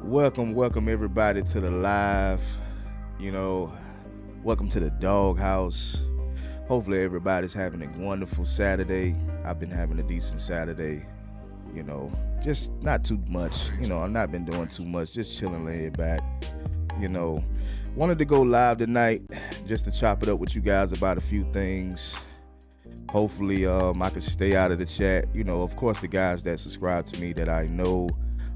Welcome everybody to the live. You know, welcome to the doghouse. Hopefully everybody's having a wonderful Saturday. I've been having a decent Saturday. You know, just not too much. I've not been doing too much. Just chilling, laid back. You know, wanted to go live tonight just to chop it up with you guys about a few things. Hopefully, I can stay out of the chat. Of course, the guys that subscribe to me that I know,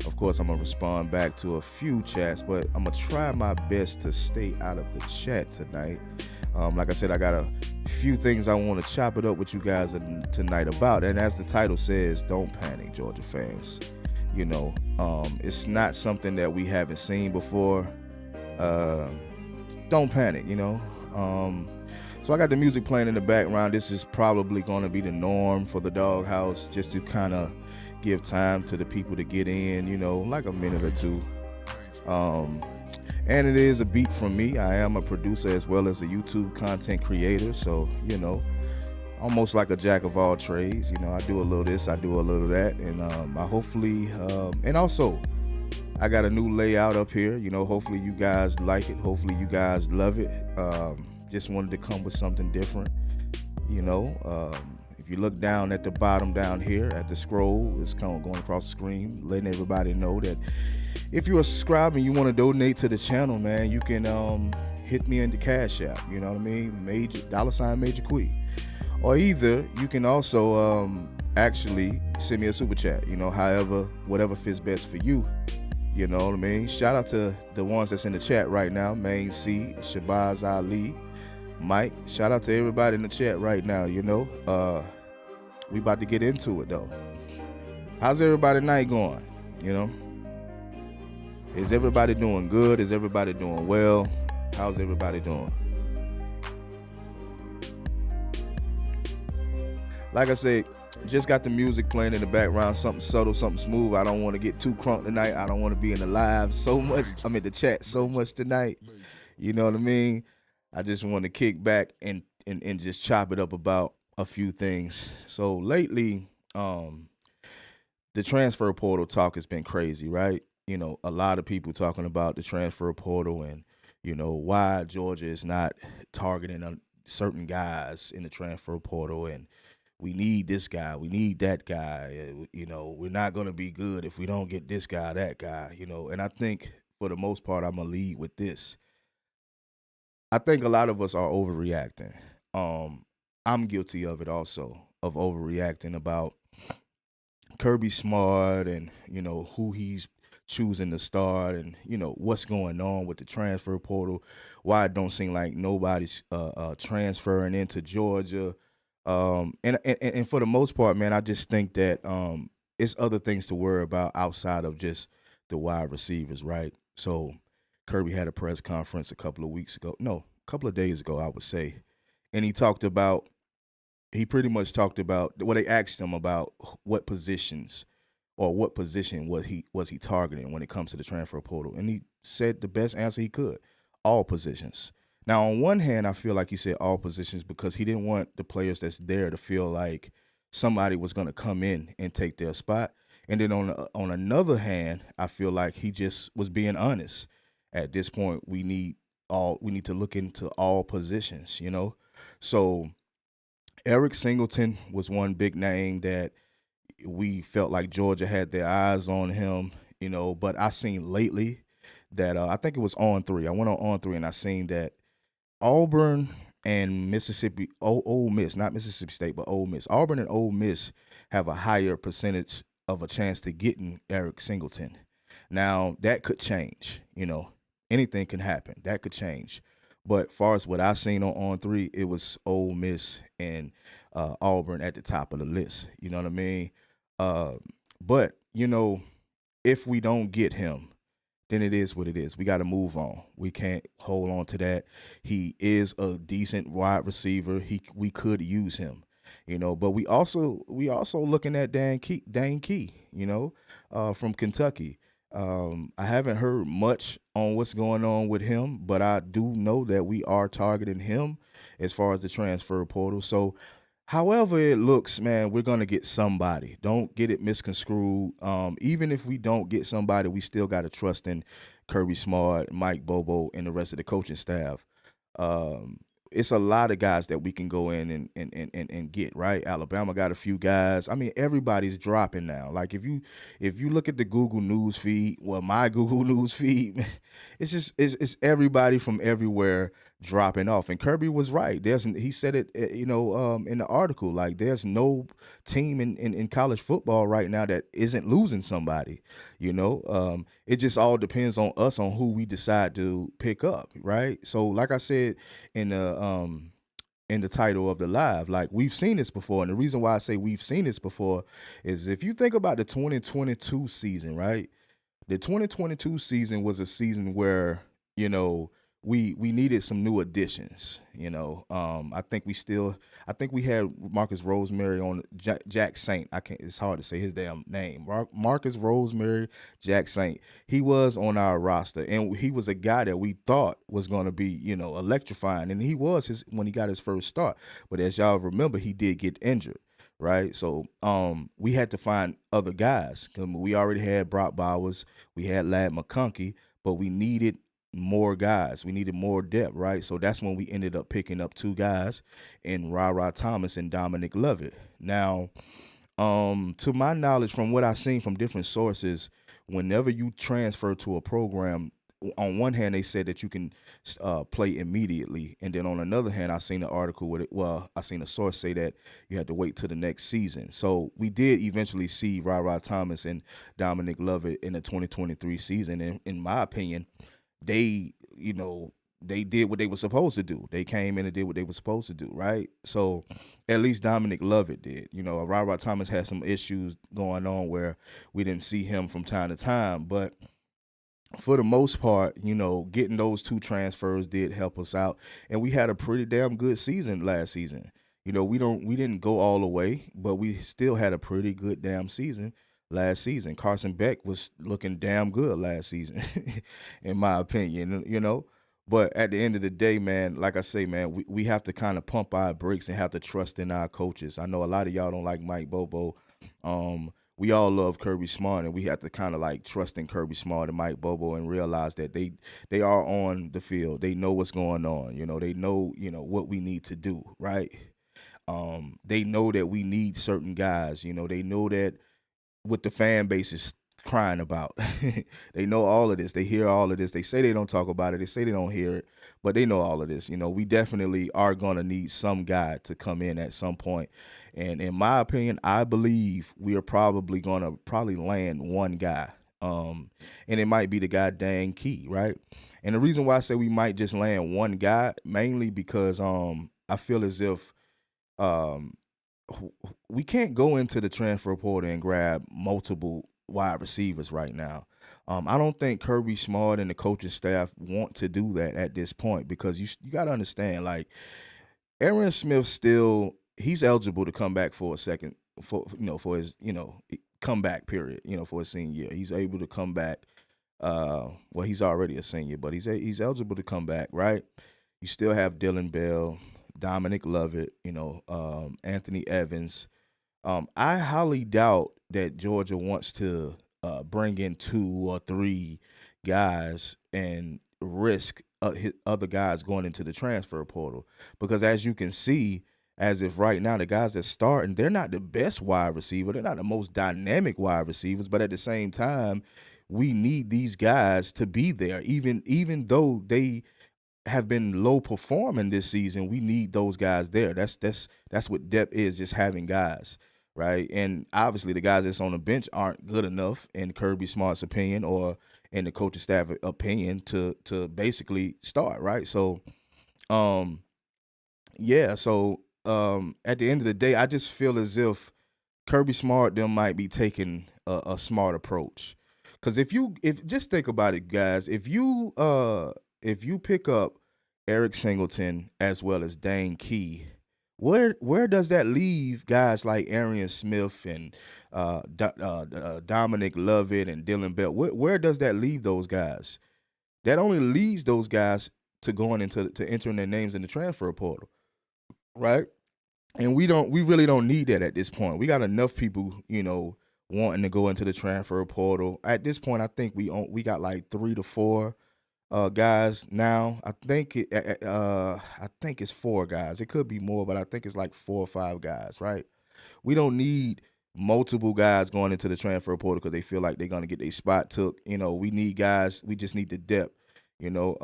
of course, I'm gonna respond back to a few chats, but I'm gonna try my best to stay out of the chat tonight. Like I said, I got a few things I want to chop it up with you guys tonight about, and as the title says, don't panic, Georgia fans. It's not something that we haven't seen before. Uh, don't panic. So I got the music playing in the background. This is probably going to be the norm for the doghouse, just to kind of give time to the people to get in, like a minute or two. Um, and it is a beat from me. I am a producer as well as a YouTube content creator. So, almost like a jack of all trades. I do a little this, I do a little that. And I hopefully, and also, I got a new layout up here. Hopefully you guys like it. Hopefully you guys love it. Just wanted to come with something different. If you look down at the bottom down here at the scroll, it's kind of going across the screen, letting everybody know that if you're a subscriber and you want to donate to the channel, man, you can hit me in the Cash App. You know what I mean? Major Quee. Or either you can also actually send me a super chat. However, whatever fits best for you. You know what I mean? Shout out to the ones that's in the chat right now. Main C, Shabazz Ali, Mike. Shout out to everybody in the chat right now. We about to get into it though. How's everybody night going? Is everybody doing good? Is everybody doing well? How's everybody doing? Like I said, just got the music playing in the background, something subtle, something smooth. I don't want to get too crunk tonight. I don't want to be in the live so much. I'm in the chat so much tonight. You know what I mean? I just want to kick back and just chop it up about a few things. So lately, the transfer portal talk has been crazy, right? A lot of people talking about the transfer portal and, why Georgia is not targeting certain guys in the transfer portal, and we need this guy, we need that guy. We're not going to be good if we don't get this guy, that guy, And I think for the most part, I'm going to lead with this. I think a lot of us are overreacting. I'm guilty of it also, of overreacting about Kirby Smart and, who he's choosing to start and, what's going on with the transfer portal, why it don't seem like nobody's transferring into Georgia. And for the most part, man, I just think that it's other things to worry about outside of just the wide receivers, right? So Kirby had a press conference a couple of weeks ago. No, a couple of days ago, I would say. And he pretty much talked about what they asked him about what positions or what position was he targeting when it comes to the transfer portal. And he said the best answer he could, all positions. Now, on one hand, I feel like he said all positions because he didn't want the players that's there to feel like somebody was going to come in and take their spot. And then on another hand, I feel like he just was being honest. At this point, we need to look into all positions. So Eric Singleton was one big name that we felt like Georgia had their eyes on him. But I seen lately that I think it was On Three. I went on Three and I seen that Auburn and Mississippi, Ole Miss, not Mississippi State, but Ole Miss. Auburn and Ole Miss have a higher percentage of a chance to getting Eric Singleton. Now that could change. Anything can happen. That could change. But far as what I seen on Three, it was Ole Miss and Auburn at the top of the list. You know what I mean? Uh, but if we don't get him, then it is what it is. We got to move on. We can't hold on to that. He is a decent wide receiver. We could use him. But we also looking at Dan Key, from Kentucky. I haven't heard much on what's going on with him, but I do know that we are targeting him as far as the transfer portal. So However it looks, man, we're gonna get somebody. Don't get it misconstrued. Even if we don't get somebody, we still gotta trust in Kirby Smart, Mike Bobo, and the rest of the coaching staff. Um, it's a lot of guys that we can go in and get, right. Alabama got a few guys. I mean, everybody's dropping now. Like if you look at the Google News feed, well, my Google News feed, it's everybody from everywhere dropping off. And Kirby was right. He said it, in the article. Like, there's no team in college football right now that isn't losing somebody. It just all depends on us on who we decide to pick up, right? So, like I said in the title of the live, like, we've seen this before, and the reason why I say we've seen this before is if you think about the 2022 season, right? The 2022 season was a season where you know we needed some new additions. I think we had Marcus Rosemary on Jack Saint. I can't. It's hard to say his damn name. Marcus Rosemary, Jack Saint. He was on our roster, and he was a guy that we thought was going to be electrifying, and he was when he got his first start. But as y'all remember, he did get injured, right? So we had to find other guys. 'Cause we already had Brock Bowers, we had Lad McConkey, but we needed more guys. We needed more depth, right? So that's when we ended up picking up two guys in Ra Thomas and Dominic Lovett. Now, to my knowledge, from what I've seen from different sources, whenever you transfer to a program, on one hand they said that you can play immediately, and then on another hand, I seen an article with it. Well, I seen a source say that you had to wait till the next season. So we did eventually see Ra Thomas and Dominic Lovett in the 2023 season, and in my opinion, they did what they were supposed to do. They came in and did what they were supposed to do, right? So at least Dominic Lovett did. Ra Thomas had some issues going on where we didn't see him from time to time, but for the most part, getting those two transfers did help us out, and we had a pretty damn good season last season. We didn't go all the way, but we still had a pretty good damn season last season. Carson Beck was looking damn good last season, in my opinion. But at the end of the day, man, like I say, man, we have to kind of pump our brakes and have to trust in our coaches. I know a lot of y'all don't like Mike Bobo. We all love Kirby Smart, and we have to kind of like trust in Kirby Smart and Mike Bobo and realize that they are on the field. They know what's going on. They know what we need to do, right? They know that we need certain guys. They know that what the fan base is crying about. They know all of this. They hear all of this. They say they don't talk about it. They say they don't hear it, but they know all of this. We definitely are going to need some guy to come in at some point. And in my opinion, I believe we are probably going to land one guy. And it might be the guy Dan Key, right? And the reason why I say we might just land one guy, mainly because I feel as if um we can't go into the transfer portal and grab multiple wide receivers right now. I don't think Kirby Smart and the coaching staff want to do that at this point, because you got to understand, like, Aaron Smith still, he's eligible to come back for a second, for his comeback period, for his senior year. He's able to come back. Well, he's already a senior, but he's eligible to come back, right? You still have Dylan Bell, Dominic Lovett, Anthony Evans. I highly doubt that Georgia wants to bring in two or three guys and risk other guys going into the transfer portal, because as you can see, as if right now the guys that starting, they're not the best wide receiver, they're not the most dynamic wide receivers, but at the same time, we need these guys to be there, even though they have been low performing this season. We need those guys there. That's what depth is, just having guys, right? And obviously the guys that's on the bench aren't good enough in Kirby Smart's opinion, or in the coaching staff opinion, to basically start, right? So yeah, so at the end of the day, I just feel as if Kirby Smart them might be taking a smart approach. Cause if just think about it, guys, if you pick up Eric Singleton as well as Dane Key, where does that leave guys like Arian Smith and Dominic Lovett and Dylan Bell? Where does that leave those guys? That only leads those guys to going into to entering their names in the transfer portal, right? And we really don't need that at this point. We got enough people, wanting to go into the transfer portal. At this point, I think we got like 3 to 4 guys now. I think it's 4 guys. It could be more, but I think it's like 4 or 5 guys, right? We don't need multiple guys going into the transfer portal because they feel like they're gonna get their spot took. We need guys. We just need the depth. You know,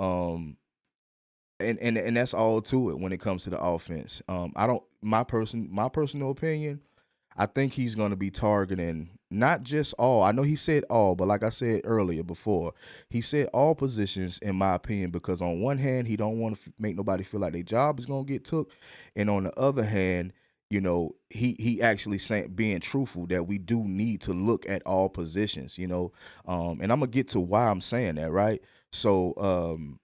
and that's all to it when it comes to the offense. I don't my personal opinion. I think he's going to be targeting not just all. I know he said all, but like I said earlier before, he said all positions in my opinion because on one hand he don't want to make nobody feel like their job is going to get took, and on the other hand, he actually saying being truthful that we do need to look at all positions. And I'm gonna get to why I'm saying that, right? So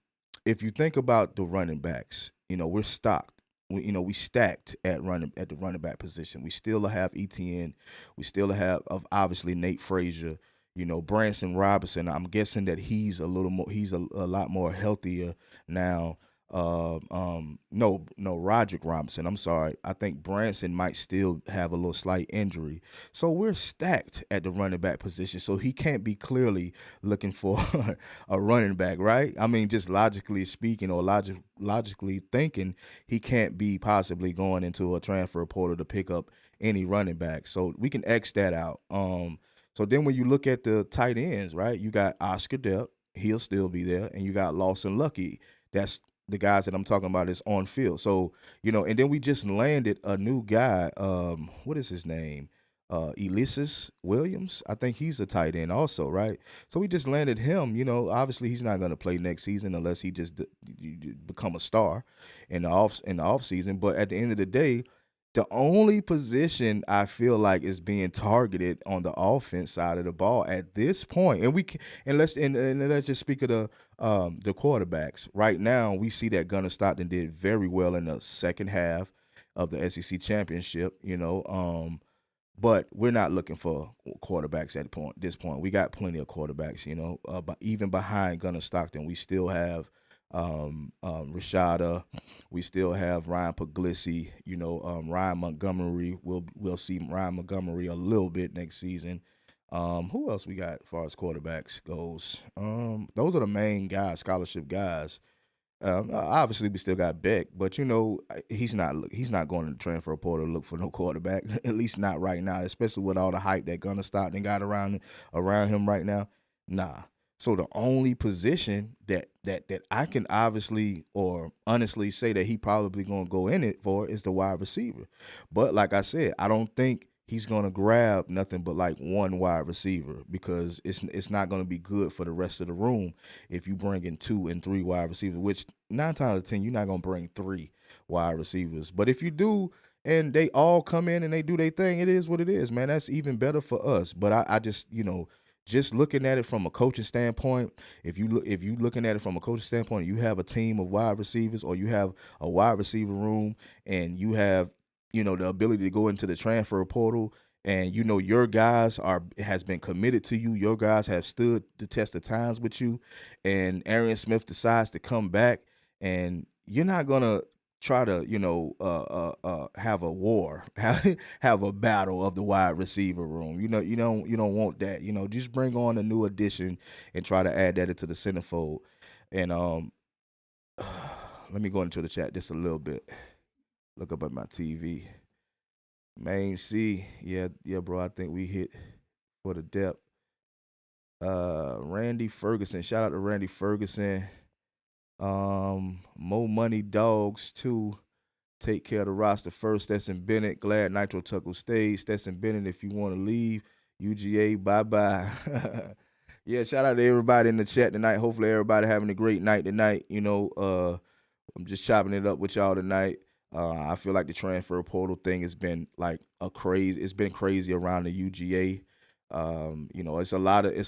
if you think about the running backs, we're stocked. We stacked at the running back position. We still have ETN. We still have of obviously Nate Frazier. Branson Robinson. I'm guessing that he's a little more. He's a lot more healthier now. No, Roderick Robinson. I'm sorry. I think Branson might still have a little slight injury. So we're stacked at the running back position. So he can't be clearly looking for a running back, right? I mean, just logically speaking or logically thinking, he can't be possibly going into a transfer portal to pick up any running back. So we can X that out. So then when you look at the tight ends, right, you got Oscar Depp, he'll still be there, and you got Lawson Lucky. That's the guys that I'm talking about is on field. So, and then we just landed a new guy. What is his name? Ulysses Williams. I think he's a tight end also, right? So we just landed him. Obviously he's not going to play next season unless he just become a star in the off season. But at the end of the day, the only position I feel like is being targeted on the offense side of the ball at this point, and we can, and let's just speak of the quarterbacks. Right now, we see that Gunnar Stockton did very well in the second half of the SEC championship. But we're not looking for quarterbacks at this point. We got plenty of quarterbacks. But even behind Gunnar Stockton, we still have Rashada. We still have Ryan Puglisi. Ryan Montgomery. We'll see Ryan Montgomery a little bit next season. Who else we got as far as quarterbacks goes? Those are the main guys, scholarship guys. Obviously, we still got Beck, but he's not going to the transfer portal to look for no quarterback. At least not right now, especially with all the hype that Gunnar Stockton got around him right now. Nah. So the only position that I can obviously or honestly say that he probably going to go in it for is the wide receiver. But like I said, I don't think he's going to grab nothing but like one wide receiver because it's not going to be good for the rest of the room if you bring in 2 and 3 wide receivers, which 9 times out of 10 you're not going to bring 3 wide receivers. But if you do and they all come in and they do their thing, it is what it is, man. That's even better for us. But I just, just looking at it from a coaching standpoint, if you looking at it from a coaching standpoint, you have a team of wide receivers or you have a wide receiver room and you have the ability to go into the transfer portal and your guys has been committed to you. Your guys have stood the test of times with you, and Aaron Smith decides to come back, and you're not gonna try to have a war, have a battle of the wide receiver room. You don't want that. Just bring on a new addition and try to add that into the centerfold. And let me go into the chat just a little bit. Look up at my TV. Main C, yeah, bro. I think we hit for the depth. Randy Ferguson, shout out to Randy Ferguson. Mo Money Dogs too. Take care of the roster first. Stetson Bennett, glad Nitro Tuckle stays. Stetson Bennett, if you want to leave, UGA, bye bye. Yeah, shout out to everybody in the chat tonight. Hopefully everybody having a great night tonight. I'm just chopping it up with y'all tonight. I feel like the transfer portal thing has been like it's been crazy around the UGA. It's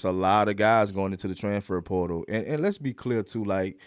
a lot of guys going into the transfer portal. And let's be clear too, like,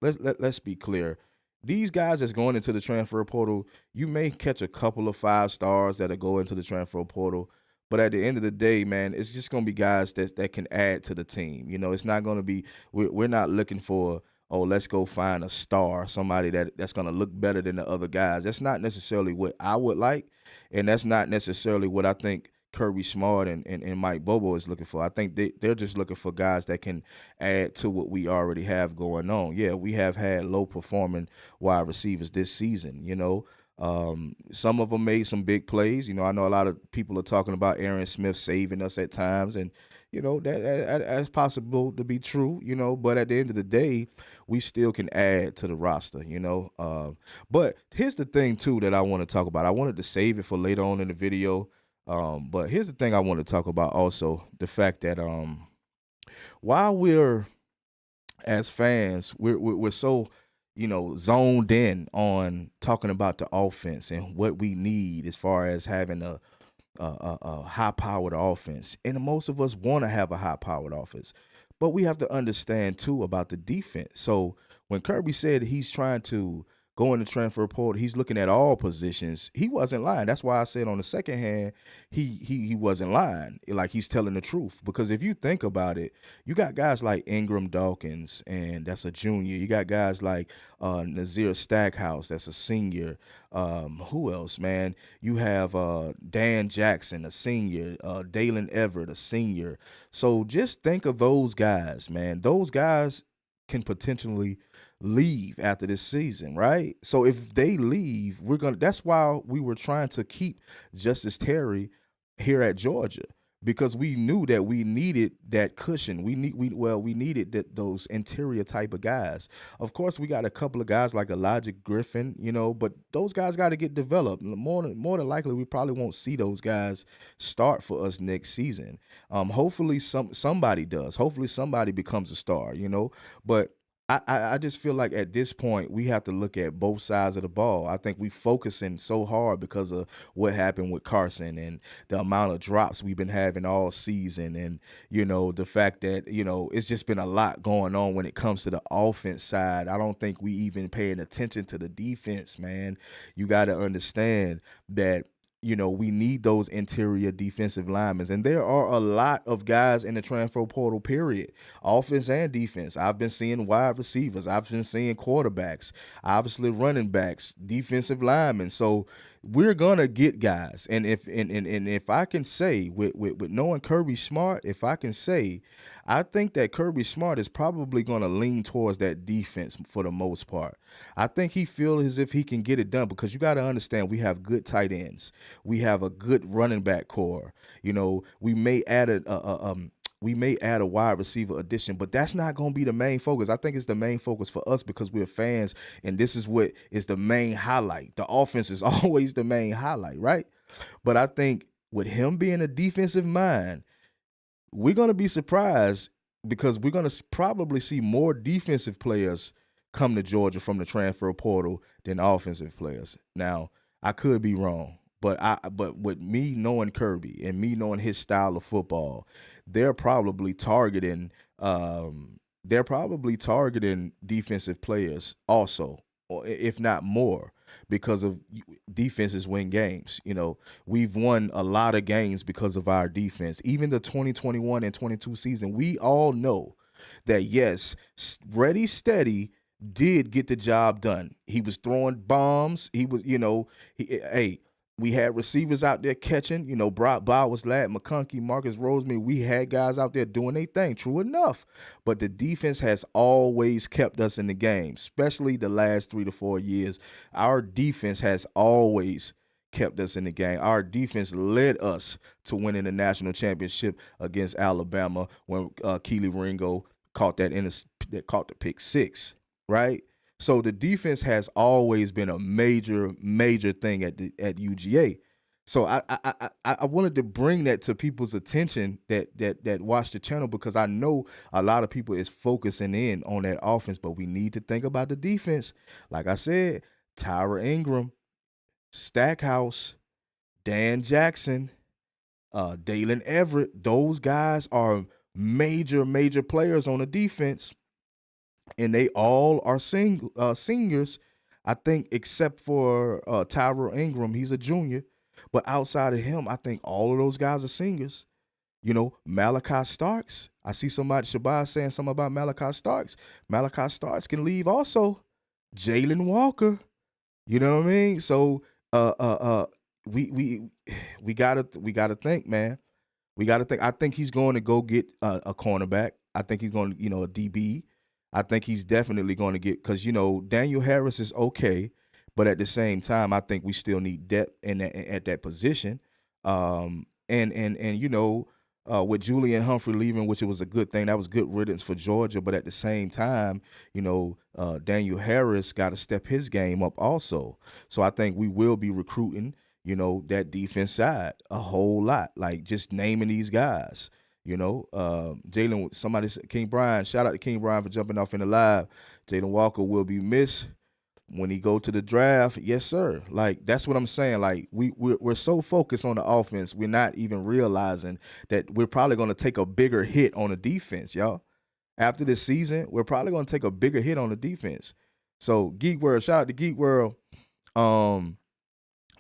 let's be clear. These guys that's going into the transfer portal, you may catch a couple of 5 stars that'll go into the transfer portal. But at the end of the day, man, it's just gonna be guys that can add to the team. It's not gonna be we're not looking for oh, let's go find a star, somebody that's gonna look better than the other guys. That's not necessarily what I would like, and that's not necessarily what I think Kirby Smart and Mike Bobo is looking for. I think they're just looking for guys that can add to what we already have going on. Yeah, we have had low performing wide receivers this season, some of them made some big plays. I know a lot of people are talking about Aaron Smith saving us at times, and that's possible to be true. But at the end of the day, we still can add to the roster. But here's the thing too that I want to talk about. I wanted to save it for later on in the video. But here's the thing I want to talk about also: the fact that while we're as fans, we're so zoned in on talking about the offense and what we need as far as having a high-powered offense. And most of us want to have a high-powered offense. But we have to understand, too, about the defense. So when Kirby said he's trying to go in the transfer portal, he's looking at all positions. He wasn't lying. That's why I said on the second hand, he wasn't lying. Like, he's telling the truth. Because if you think about it, you got guys like Ingram Dawkins, and that's a junior. You got guys like Nazir Stackhouse, that's a senior. Who else, man? You have Dan Jackson, a senior. Dalen Everett, a senior. So just think of those guys, man. Those guys can potentially leave after this season, right? So if they leave, that's why we were trying to keep Justice Terry here at Georgia, because we knew that we needed that cushion. We needed those interior type of guys. Of course, we got a couple of guys like Elijah Griffin, but those guys got to get developed. More than likely, we probably won't see those guys start for us next season. Hopefully somebody does. Hopefully somebody becomes a star, but I just feel like at this point we have to look at both sides of the ball. I think we focusing so hard because of what happened with Carson and the amount of drops we've been having all season, and the fact that it's just been a lot going on when it comes to the offense side. I don't think we even paying attention to the defense, man. You got to understand that we need those interior defensive linemen. And there are a lot of guys in the transfer portal, period. Offense and defense. I've been seeing wide receivers. I've been seeing quarterbacks, obviously running backs, defensive linemen. So we're gonna get guys. And if I can say with knowing Kirby Smart, if I can say, I think that Kirby Smart is probably gonna lean towards that defense for the most part. I think he feels as if he can get it done, because you got to understand we have good tight ends. We have a good running back core. We may add a wide receiver addition, but that's not going to be the main focus. I think it's the main focus for us because we're fans, and this is what is the main highlight. The offense is always the main highlight, right? But I think with him being a defensive mind, we're going to be surprised, because we're going to probably see more defensive players come to Georgia from the transfer portal than offensive players. Now, I could be wrong, but with me knowing Kirby and me knowing his style of football, they're probably targeting defensive players also, or if not more, because of defenses win games. We've won a lot of games because of our defense. Even the 2021 and 22 season, we all know that, yes, Ready Steady did get the job done. He was throwing bombs. He was, we had receivers out there catching, Brock Bowers, Lad McConkey, Marcus Roseman. We had guys out there doing their thing, true enough. But the defense has always kept us in the game, especially the last 3 to 4 years. Our defense has always kept us in the game. Our defense led us to winning the national championship against Alabama when Keely Ringo caught caught the pick six, right? So the defense has always been a major thing at UGA. So I wanted to bring that to people's attention that watch the channel, because I know a lot of people is focusing in on that offense, but we need to think about the defense. Like I said, Tyra Ingram, Stackhouse, Dan Jackson, Dalen Everett, those guys are major players on the defense. And they all are seniors, I think, except for Tyra Ingram. He's a junior. But outside of him, I think all of those guys are seniors. Malachi Starks. I see somebody Shabazz saying something about Malachi Starks. Malachi Starks can leave also. Jalen Walker. You know what I mean? So we we gotta think, man. We got to think. I think he's going to go get a cornerback. I think he's going to, a DB. I think he's definitely going to get because Daniel Harris is okay, but at the same time, I think we still need depth in at that position. And with Julian Humphrey leaving, which it was a good thing. That was good riddance for Georgia. But at the same time, Daniel Harris got to step his game up also. So I think we will be recruiting that defense side a whole lot. Like just naming these guys. Jalen, somebody said, King Brian, shout out to King Brian for jumping off in the live. Jalen Walker will be missed when he go to the draft. Yes, sir. Like that's what I'm saying. Like we're so focused on the offense, we're not even realizing that we're probably going to take a bigger hit on the defense, y'all. After this season, we're probably going to take a bigger hit on the defense. So Geek World, shout out to Geek World.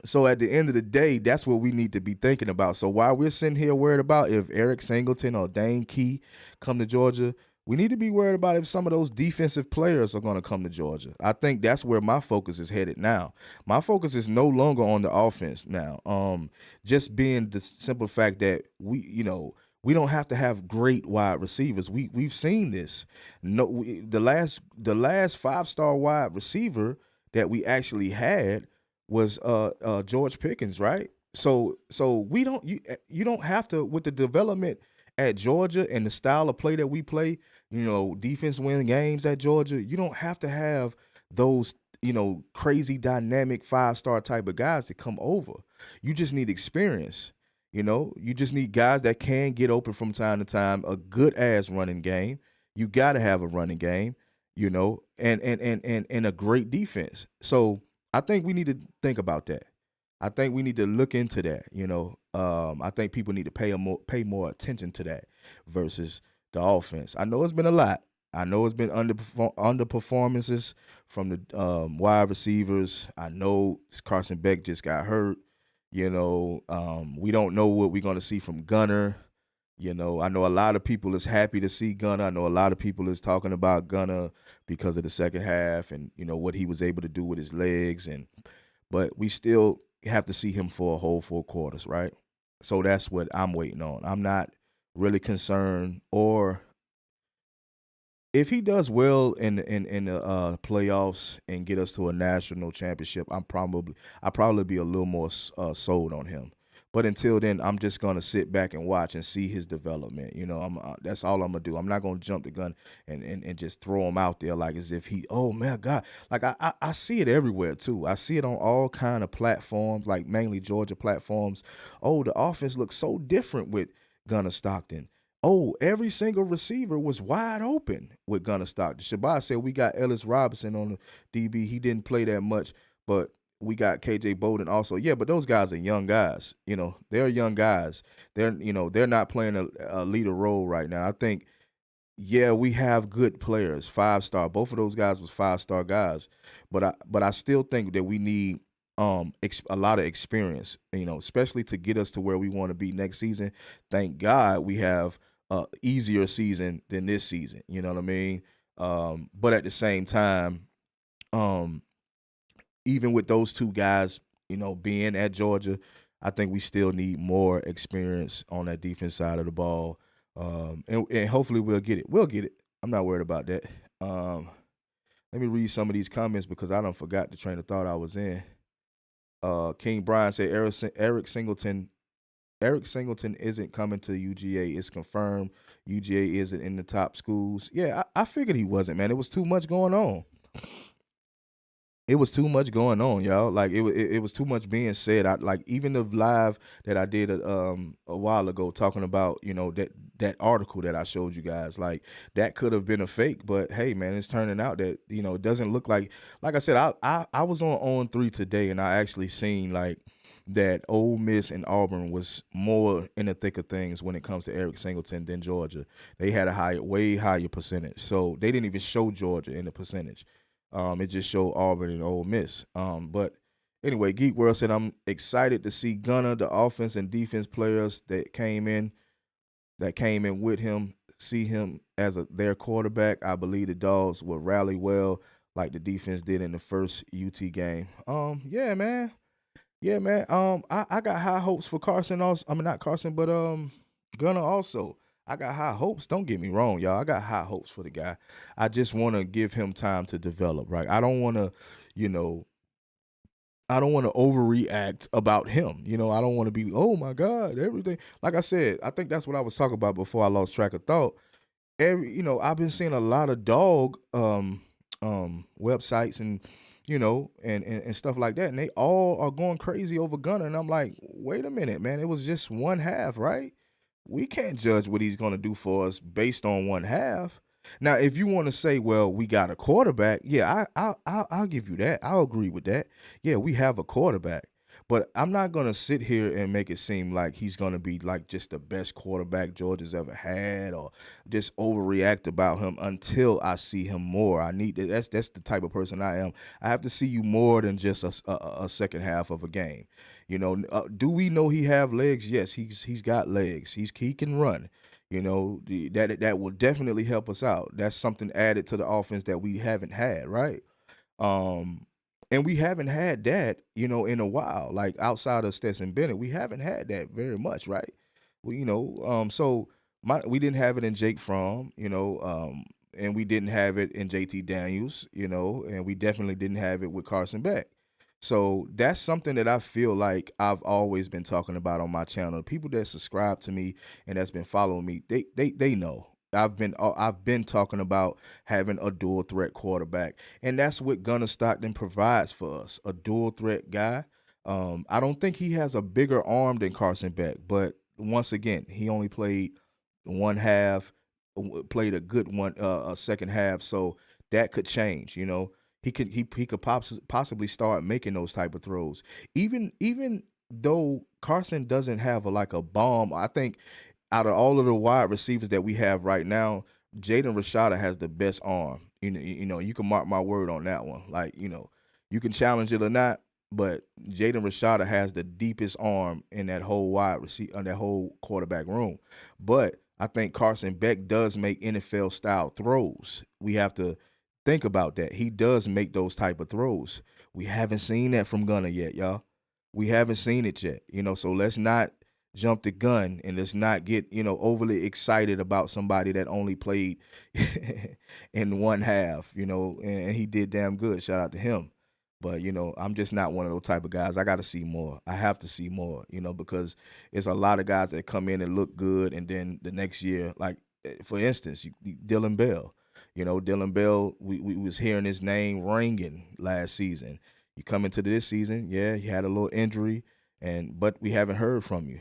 So at the end of the day, that's what we need to be thinking about. So while we're sitting here worried about if Eric Singleton or Dane Key come to Georgia, we need to be worried about if some of those defensive players are going to come to Georgia. I think that's where my focus is headed now. My focus is no longer on the offense now. Just being the simple fact that we don't have to have great wide receivers. We've seen this. The last 5-star wide receiver that we actually had was George Pickens, right? So you don't have to with the development at Georgia and the style of play that we play, defense win games at Georgia. You don't have to have those crazy dynamic 5-star type of guys to come over. You just need experience. You just need guys that can get open from time to time. A good ass running game. You got to have a running game. And a great defense. So I think we need to think about that. I think we need to look into that. I think people need to pay more attention to that versus the offense. I know it's been a lot. I know it's been underperformances from the wide receivers. I know Carson Beck just got hurt. We don't know what we're going to see from Gunner. I know a lot of people is happy to see Gunner. I know a lot of people is talking about Gunner because of the second half and what he was able to do with his legs, but we still have to see him for a whole 4 quarters, right? So that's what I'm waiting on. I'm not really concerned, or if he does well in the playoffs and get us to a national championship, I'll probably be a little more sold on him. But until then, I'm just gonna sit back and watch and see his development. That's all I'm gonna do. I'm not gonna jump the gun and just throw him out there like as if oh man, God, like I see it everywhere too. I see it on all kind of platforms, like mainly Georgia platforms. Oh, the offense looks so different with Gunner Stockton. Oh, every single receiver was wide open with Gunner Stockton. Shabazz said we got Ellis Robinson on the DB. He didn't play that much, but we got KJ Bolden also. Yeah, but those guys are young guys. They're young guys. They're not playing a leader role right now. I think, yeah, we have good players, 5-star. Both of those guys was 5-star guys, but I still think that we need a lot of experience. Especially to get us to where we want to be next season. Thank God we have a easier season than this season. You know what I mean? But at the same time, even with those two guys, being at Georgia, I think we still need more experience on that defense side of the ball. And hopefully we'll get it. We'll get it. I'm not worried about that. Let me read some of these comments because I don't forgot the train of thought I was in. King Brian said Eric Singleton isn't coming to UGA. It's confirmed UGA isn't in the top schools. Yeah, I figured he wasn't, man. It was too much going on. It was too much going on, y'all. Like it was too much being said. I like even the live that I did a while ago talking about that article that I showed you guys. Like that could have been a fake, but hey, man, it's turning out that it doesn't look like. Like I said, I was on 3 today, and I actually seen like that Ole Miss and Auburn was more in the thick of things when it comes to Eric Singleton than Georgia. They had a way higher percentage, so they didn't even show Georgia in the percentage. It just showed Auburn and Ole Miss. But anyway, Geek World said, I'm excited to see Gunner, the offense and defense players that came in that came in with him see him as their quarterback, I believe the Dogs will rally well like the defense did in the first UT game. Yeah, man. Yeah, man. I got high hopes for Carson also. I mean not Carson, but Gunner also. I got high hopes. Don't get me wrong, y'all. I got high hopes for the guy. I just want to give him time to develop, right? I don't want to, you know, I don't want to overreact about him. I don't want to be, oh my God, everything. Like I said, I think that's what I was talking about before I lost track of thought. I've been seeing a lot of dog websites and and stuff like that, and they all are going crazy over Gunner, and I'm like, wait a minute, man, it was just one half, right? We can't judge what he's going to do for us based on one half. Now, if you want to say, well, we got a quarterback, yeah, I'll give you that. I'll agree with that. Yeah, we have a quarterback. But I'm not gonna sit here and make it seem like he's gonna be like just the best quarterback Georgia's ever had, or just overreact about him until I see him more. I need to, that's the type of person I am. I have to see you more than just a second half of a game. Do we know he have legs? Yes, he's got legs. He can run. That will definitely help us out. That's something added to the offense that we haven't had, right? Um, and we haven't had that, in a while. Like outside of Stetson Bennett, we haven't had that very much, right? So we didn't have it in Jake Fromm, and we didn't have it in JT Daniels, and we definitely didn't have it with Carson Beck. So that's something that I feel like I've always been talking about on my channel. People that subscribe to me and that's been following me, they know. I've been talking about having a dual threat quarterback, and that's what Gunnar Stockton provides for us, a dual threat guy. I don't think he has a bigger arm than Carson Beck, but once again, he only played one half, played a good one, a second half, so that could change. He could possibly start making those type of throws. Even though Carson doesn't have like a bomb, I think out of all of the wide receivers that we have right now, Jaden Rashada has the best arm. You can mark my word on that one. Like, you can challenge it or not, but Jaden Rashada has the deepest arm in that whole that whole quarterback room. But I think Carson Beck does make NFL style throws. We have to think about that. He does make those type of throws. We haven't seen that from Gunner yet, y'all. We haven't seen it yet. So let's not jump the gun and let's not get overly excited about somebody that only played in one half, and he did damn good. Shout out to him. But I'm just not one of those type of guys. I got to see more. I have to see more, because it's a lot of guys that come in and look good, and then the next year, like for instance, Dylan Bell. Dylan Bell, we was hearing his name ringing last season. You come into this season, yeah, he had a little injury, but we haven't heard from you.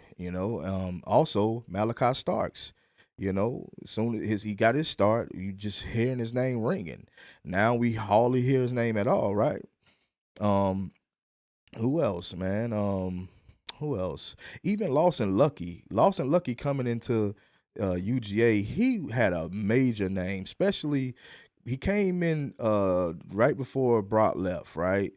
Also Malachi Starks. As soon as he got his start, you just hearing his name ringing. Now we hardly hear his name at all, right? Um, who else, man? Who else? Even Lawson Lucky. Lawson Lucky coming into UGA, he had a major name, especially he came in right before Brock left, right?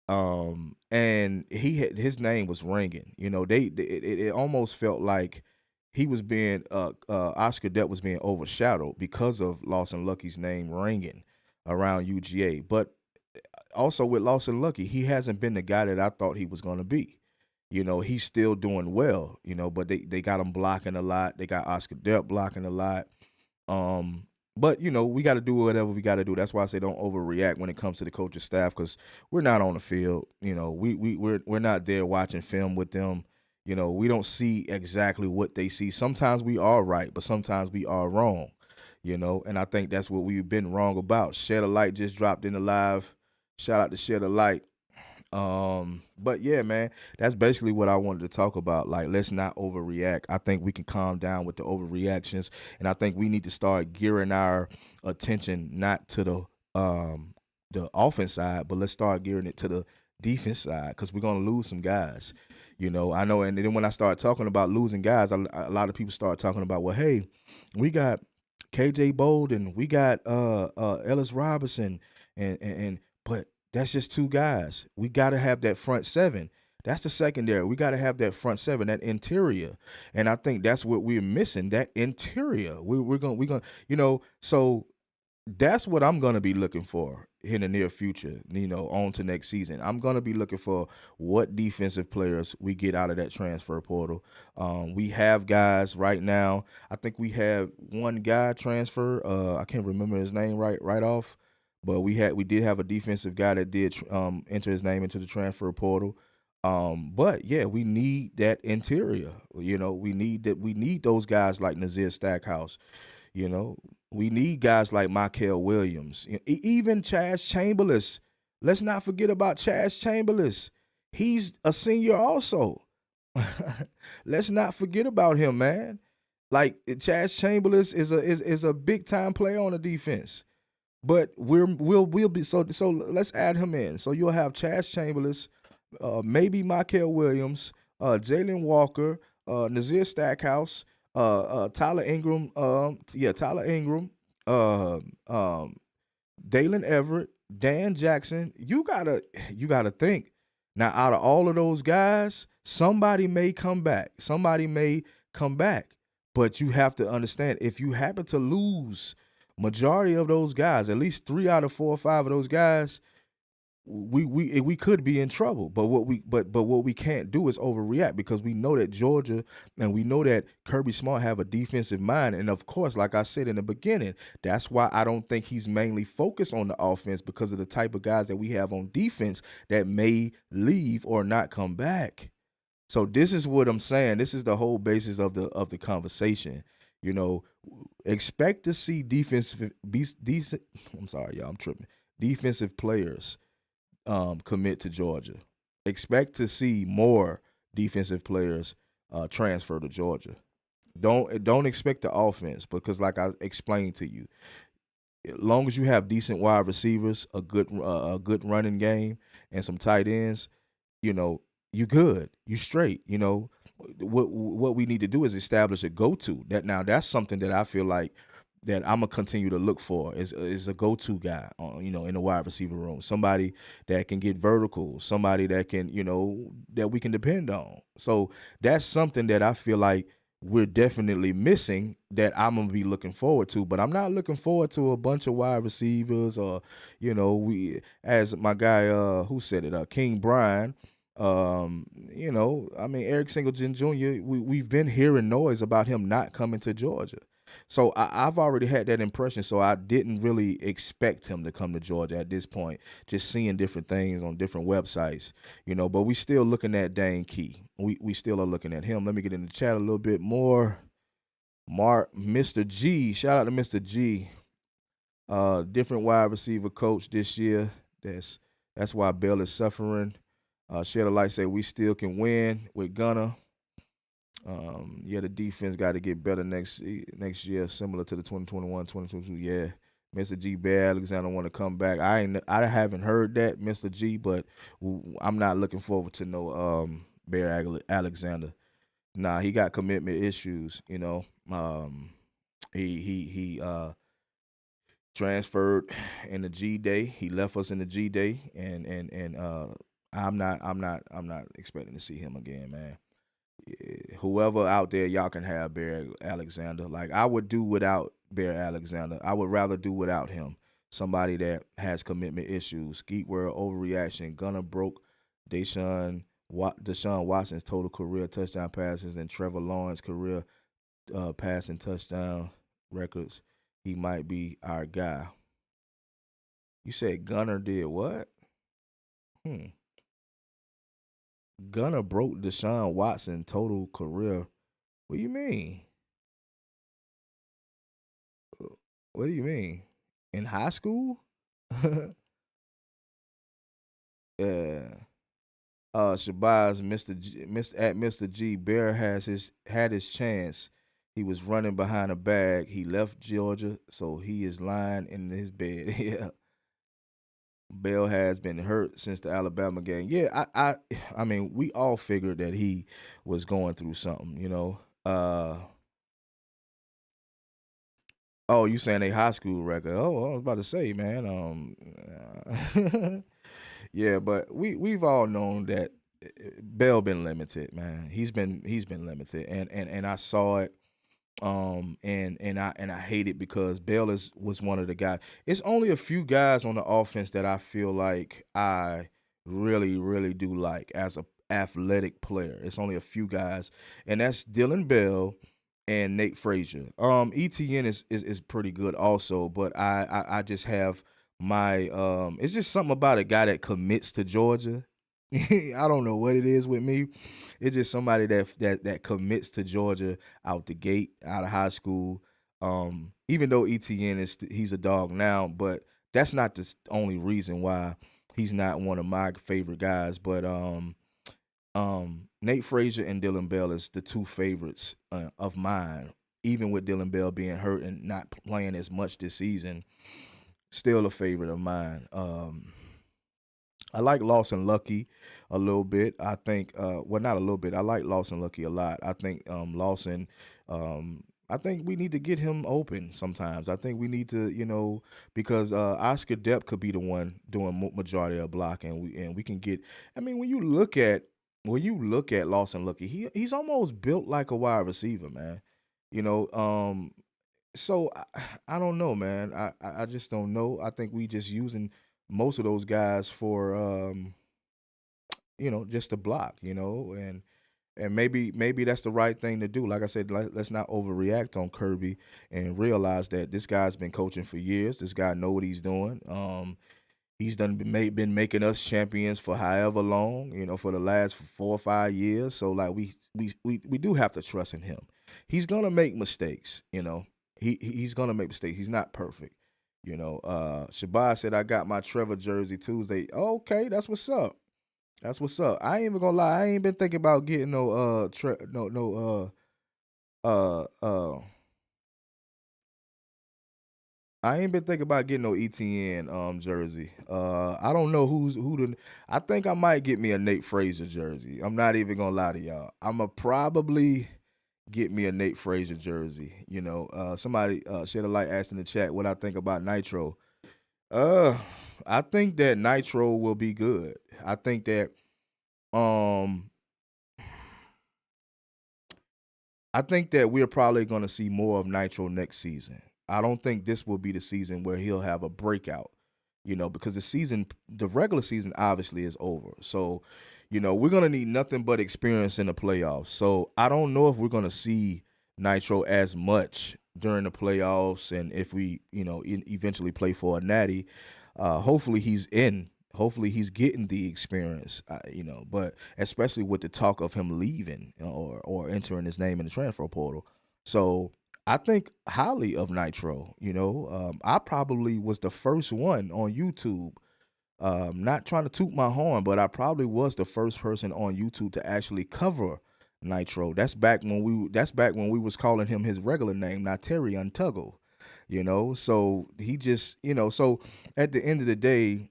And his name was ringing. It almost felt like he was being Oscar Depp was being overshadowed because of Lawson Lucky's name ringing around UGA. But also with Lawson Lucky, he hasn't been the guy that I thought he was going to be. He's still doing well, but they got him blocking a lot. They got Oscar Depp blocking a lot. But we got to do whatever we got to do. That's why I say don't overreact when it comes to the coaching staff, because we're not on the field. We're not there watching film with them. We don't see exactly what they see. Sometimes we are right, but sometimes we are wrong. And I think that's what we've been wrong about. Shed a Light just dropped in the live. Shout out to Shed a Light. But yeah, man, that's basically what I wanted to talk about. Like, let's not overreact. I think we can calm down with the overreactions, and I think we need to start gearing our attention not to the offense side, but let's start gearing it to the defense side, because we're gonna lose some guys. I know, and then when I start talking about losing guys, a lot of people start talking about, well, hey, we got KJ Bolden, we got Ellis Robinson, and but that's just two guys. We got to have that front seven. That's the secondary. We got to have that front seven, that interior, and I think that's what we're missing. That interior. We're gonna so that's what I'm gonna be looking for in the near future. On to next season. I'm gonna be looking for what defensive players we get out of that transfer portal. We have guys right now. I think we have one guy transfer. I can't remember his name right off, but we did have a defensive guy that did enter his name into the transfer portal. But yeah, we need that interior. We need those guys like Nazir Stackhouse. You know, we need guys like Michael Williams, even Chaz Chamberlain. Let's not forget about Chaz Chamberlain. He's a senior also. Let's not forget about him, man. Like Chaz Chamberlain is a big time player on the defense. But we'll be so let's add him in. So you'll have Chaz Chamberlain, maybe Michael Williams, Jalen Walker, Nazir Stackhouse, Tyler Ingram, Tyler Ingram, Dalen Everett, Dan Jackson. You gotta think now. Out of all of those guys, somebody may come back. Somebody may come back, but you have to understand if you happen to lose majority of those guys, at least 3 out of 4 or 5 of those guys, we could be in trouble. But what we can't do is overreact because we know that Georgia and we know that Kirby Smart have a defensive mind, and of course, like I said in the beginning, that's why I don't think he's mainly focused on the offense because of the type of guys that we have on defense that may leave or not come back. So this is what I'm saying. This is the whole basis of the conversation. You know, expect to see defensive. Decent. I'm sorry, y'all. I'm tripping. Defensive players commit to Georgia. Expect to see more defensive players transfer to Georgia. Don't expect the offense because, like I explained to you, as long as you have decent wide receivers, a good running game, and some tight ends, you know, you good, you straight. What we need to do is establish a go to. That's something that I feel like that I'm gonna continue to look for is a go to guy in the wide receiver room. Somebody that can get vertical, somebody that can that we can depend on. So that's something that I feel like we're definitely missing that I'm gonna be looking forward to. But I'm not looking forward to a bunch of wide receivers or we as my guy who said it King Brian. I mean Eric Singleton Jr. We've been hearing noise about him not coming to Georgia. So I've already had that impression. So I didn't really expect him to come to Georgia at this point. Just seeing different things on different websites, But we still looking at Dane Key. We still are looking at him. Let me get in the chat a little bit more. Mr. G, shout out to Mr. G. Different wide receiver coach this year. That's why Bell is suffering. Shed a light say we still can win with Gunner. The defense got to get better next year, similar to the 2021-2022. Yeah, Mr. G. Bear Alexander want to come back. I haven't heard that, Mr. G, but I'm not looking forward to no Bear Alexander. Nah, he got commitment issues. He transferred in the G Day. He left us in the G Day, and I'm not expecting to see him again, man. Whoever out there, y'all can have Bear Alexander. Like I would do without Bear Alexander. I would rather do without him. Somebody that has commitment issues. Geek World overreaction. Gunner broke Deshaun Watson's total career touchdown passes and Trevor Lawrence's career passing touchdown records. He might be our guy. You said Gunner did what? Gunner broke Deshaun Watson total career. What do you mean? What do you mean? In high school? Yeah. Shabazz, Mr. G. Bear had his chance. He was running behind a bag. He left Georgia, so he is lying in his bed. Yeah. Bell has been hurt since the Alabama game. Yeah, I mean, we all figured that he was going through something. Oh, you saying a high school record? Oh, I was about to say, man. Yeah, but we've all known that Bell been limited, man. He's been limited, and I saw it. And I hate it because Bell was one of the guys. It's only a few guys on the offense that I feel like I really do like as a athletic player. It's only a few guys, and that's Dylan Bell and Nate Frazier. ETN is pretty good also, but I just have my it's just something about a guy that commits to Georgia. I don't know what it is with me. It's just somebody that commits to Georgia out the gate, out of high school. Even though ETN he's a dog now, but that's not the only reason why he's not one of my favorite guys. But Nate Frazier and Dylan Bell is the two favorites of mine. Even with Dylan Bell being hurt and not playing as much this season, still a favorite of mine. I like Lawson Lucky a little bit. I think, well, not a little bit. I like Lawson Lucky a lot. I think Lawson. I think we need to get him open sometimes. I think we need to, because Oscar Depp could be the one doing majority of blocking, and we can get. I mean, when you look at Lawson Lucky, he's almost built like a wide receiver, man. You know, so I don't know, man. I just don't know. I think we just using most of those guys for just to block, and maybe that's the right thing to do. Like I said, let's not overreact on Kirby and realize that this guy's been coaching for years. This guy know what he's doing. He's been making us champions for however long, for the last 4 or 5 years. So like we do have to trust in him. He's gonna make mistakes. He's gonna make mistakes. He's not perfect. Shabazz said I got my Trevor jersey Tuesday. Okay, that's what's up. That's what's up. I ain't even gonna lie. I ain't been thinking about getting no no I ain't been thinking about getting no ETN jersey. I don't know who the. I think I might get me a Nate Frazier jersey. I'm not even gonna lie to y'all. I'ma probably get me a Nate Frazier jersey. Somebody shed a light asked in the chat what I think about Nitro. Uh, I think that Nitro will be good. I think that um I think that we're probably going to see more of Nitro next season. I don't think this will be the season where he'll have a breakout, because the regular season obviously is over. So, we're going to need nothing but experience in the playoffs. So, I don't know if we're going to see Nitro as much during the playoffs and if we, eventually play for a natty. Hopefully he's in. Hopefully he's getting the experience, but especially with the talk of him leaving or entering his name in the transfer portal. So I think highly of Nitro. I probably was the first one on YouTube. Not trying to toot my horn, but I probably was the first person on YouTube to actually cover Nitro. That's back when we was calling him his regular name, not Terry Untuggle. So he just so at the end of the day,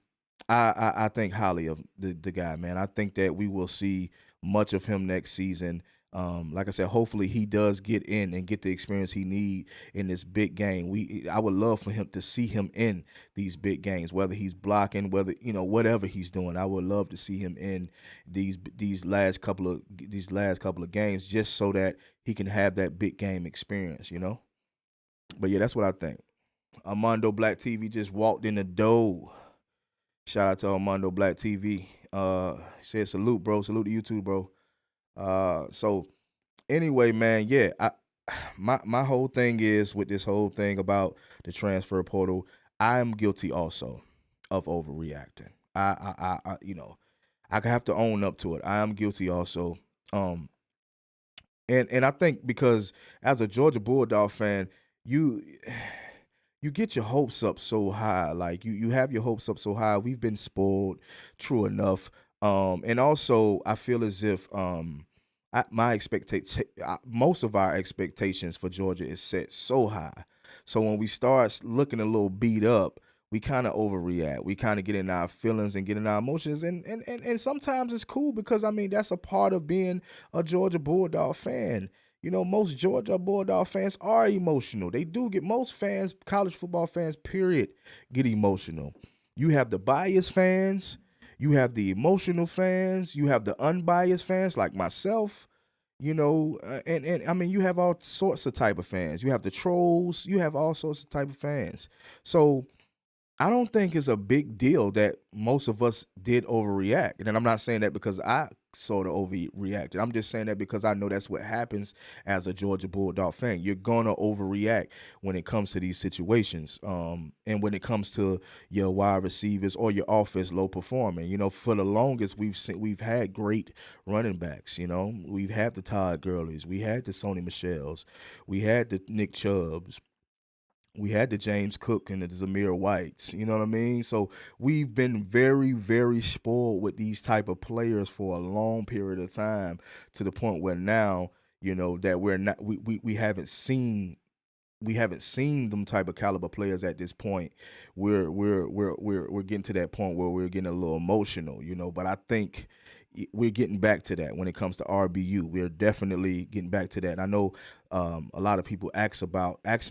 I think highly of the guy, man. I think that we will see much of him next season. Like I said, hopefully he does get in and get the experience he need in this big game. I would love for him to see him in these big games, whether he's blocking, whether whatever he's doing. I would love to see him in these last couple of games, just so that he can have that big game experience. But yeah, that's what I think. Armando Black TV just walked in the door. Shout out to Armando Black TV. Said salute, bro. Salute to you too, bro. So anyway, man, yeah, my whole thing is with this whole thing about the transfer portal. I am guilty also of overreacting. I have to own up to it. I am guilty also. Um, and I think because as a Georgia Bulldog fan, you you get your hopes up so high. Like you have your hopes up so high. We've been spoiled, true enough. And also I feel as if my expectation, most of our expectations for Georgia is set so high. So when we start looking a little beat up, we kind of overreact. We kind of get in our feelings and get in our emotions, and sometimes it's cool because I mean that's a part of being a Georgia Bulldog fan. Most Georgia Bulldog fans are emotional. They do get most fans, college football fans, period, get emotional. You have the biased fans. You have the emotional fans, you have the unbiased fans like myself, and I mean you have all sorts of type of fans. You have the trolls, you have all sorts of type of fans. So I don't think it's a big deal that most of us did overreact. And I'm not saying that because I sort of overreacted. I'm just saying that because I know that's what happens as a Georgia Bulldog fan. You're gonna overreact when it comes to these situations. And when it comes to your wide receivers or your offense low performing. For the longest we've had great running backs. We've had the Todd Gurleys, we had the Sony Michels, we had the Nick Chubbs, we had the James Cook and the Zamir Whites. You know what I mean? So we've been very, very spoiled with these type of players for a long period of time, to the point where now, that we're not we haven't seen them type of caliber players at this point. We're getting to that point where we're getting a little emotional, But I think we're getting back to that when it comes to RBU. We're definitely getting back to that. And I know a lot of people ask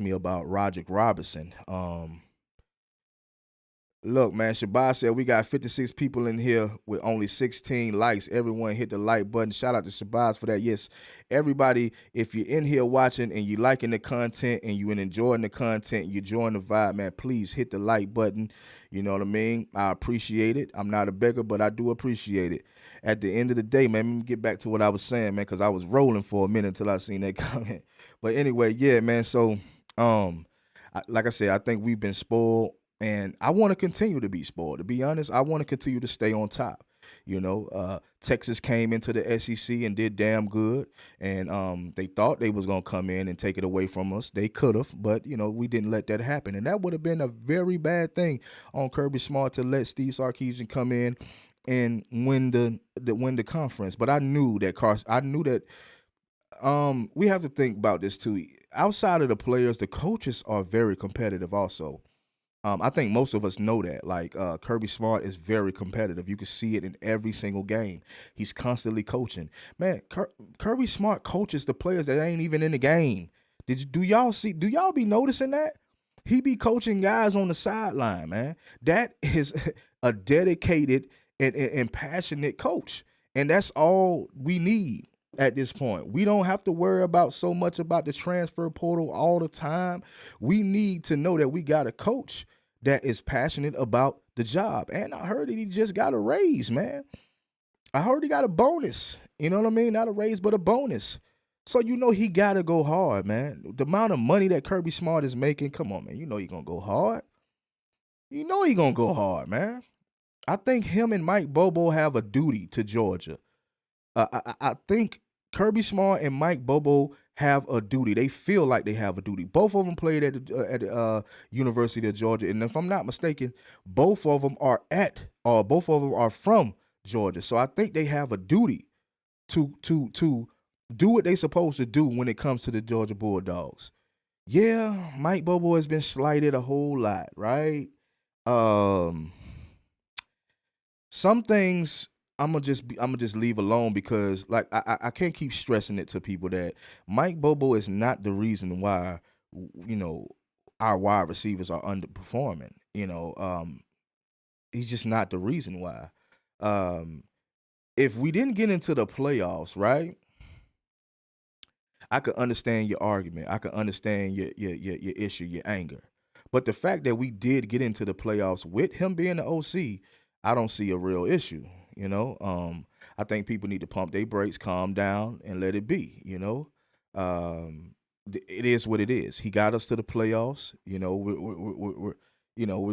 me about Roderick Robinson. Look, man, Shabazz said we got 56 people in here with only 16 likes. Everyone hit the like button. Shout out to Shabazz for that. Yes, everybody, if you're in here watching and you liking the content and you enjoying the content, you enjoying the vibe, man, please hit the like button. You know what I mean? I appreciate it. I'm not a beggar, but I do appreciate it. At the end of the day, man, let me get back to what I was saying, man, because I was rolling for a minute until I seen that comment. But anyway, yeah, man, so like I said, I think we've been spoiled. And I want to continue to be spoiled. To be honest, I want to continue to stay on top. Texas came into the SEC and did damn good, and they thought they was gonna come in and take it away from us. They could have, but we didn't let that happen, and that would have been a very bad thing on Kirby Smart to let Steve Sarkisian come in and win the conference. But I knew that we have to think about this too. Outside of the players, the coaches are very competitive also. I think most of us know that. Like Kirby Smart is very competitive. You can see it in every single game. He's constantly coaching. Man, Kirby Smart coaches the players that ain't even in the game. Do y'all see? Do y'all be noticing that? He be coaching guys on the sideline, man. That is a dedicated and passionate coach, and that's all we need at this point. We don't have to worry about so much about the transfer portal all the time. We need to know that we got a coach that is passionate about the job. And I heard that he just got a raise, man. I heard he got a bonus. You know what I mean? Not a raise, but a bonus. So he gotta go hard, man. The amount of money that Kirby Smart is making, come on, man. He gonna go hard. He gonna go hard, man. I think him and Mike Bobo have a duty to Georgia. I think Kirby Smart and Mike Bobo have a duty. They feel like they have a duty. Both of them played at the University of Georgia, and if I'm not mistaken, both of them are from Georgia. So I think they have a duty to do what they supposed to do when it comes to the Georgia Bulldogs. Yeah, Mike Bobo has been slighted a whole lot, right? Some things I'm gonna just leave alone because like I can't keep stressing it to people that Mike Bobo is not the reason why our wide receivers are underperforming. He's just not the reason why. If we didn't get into the playoffs, right? I could understand your argument. I could understand your issue, your anger. But the fact that we did get into the playoffs with him being the OC, I don't see a real issue. I think people need to pump their brakes, calm down, and let it be. It is what it is. He got us to the playoffs. We're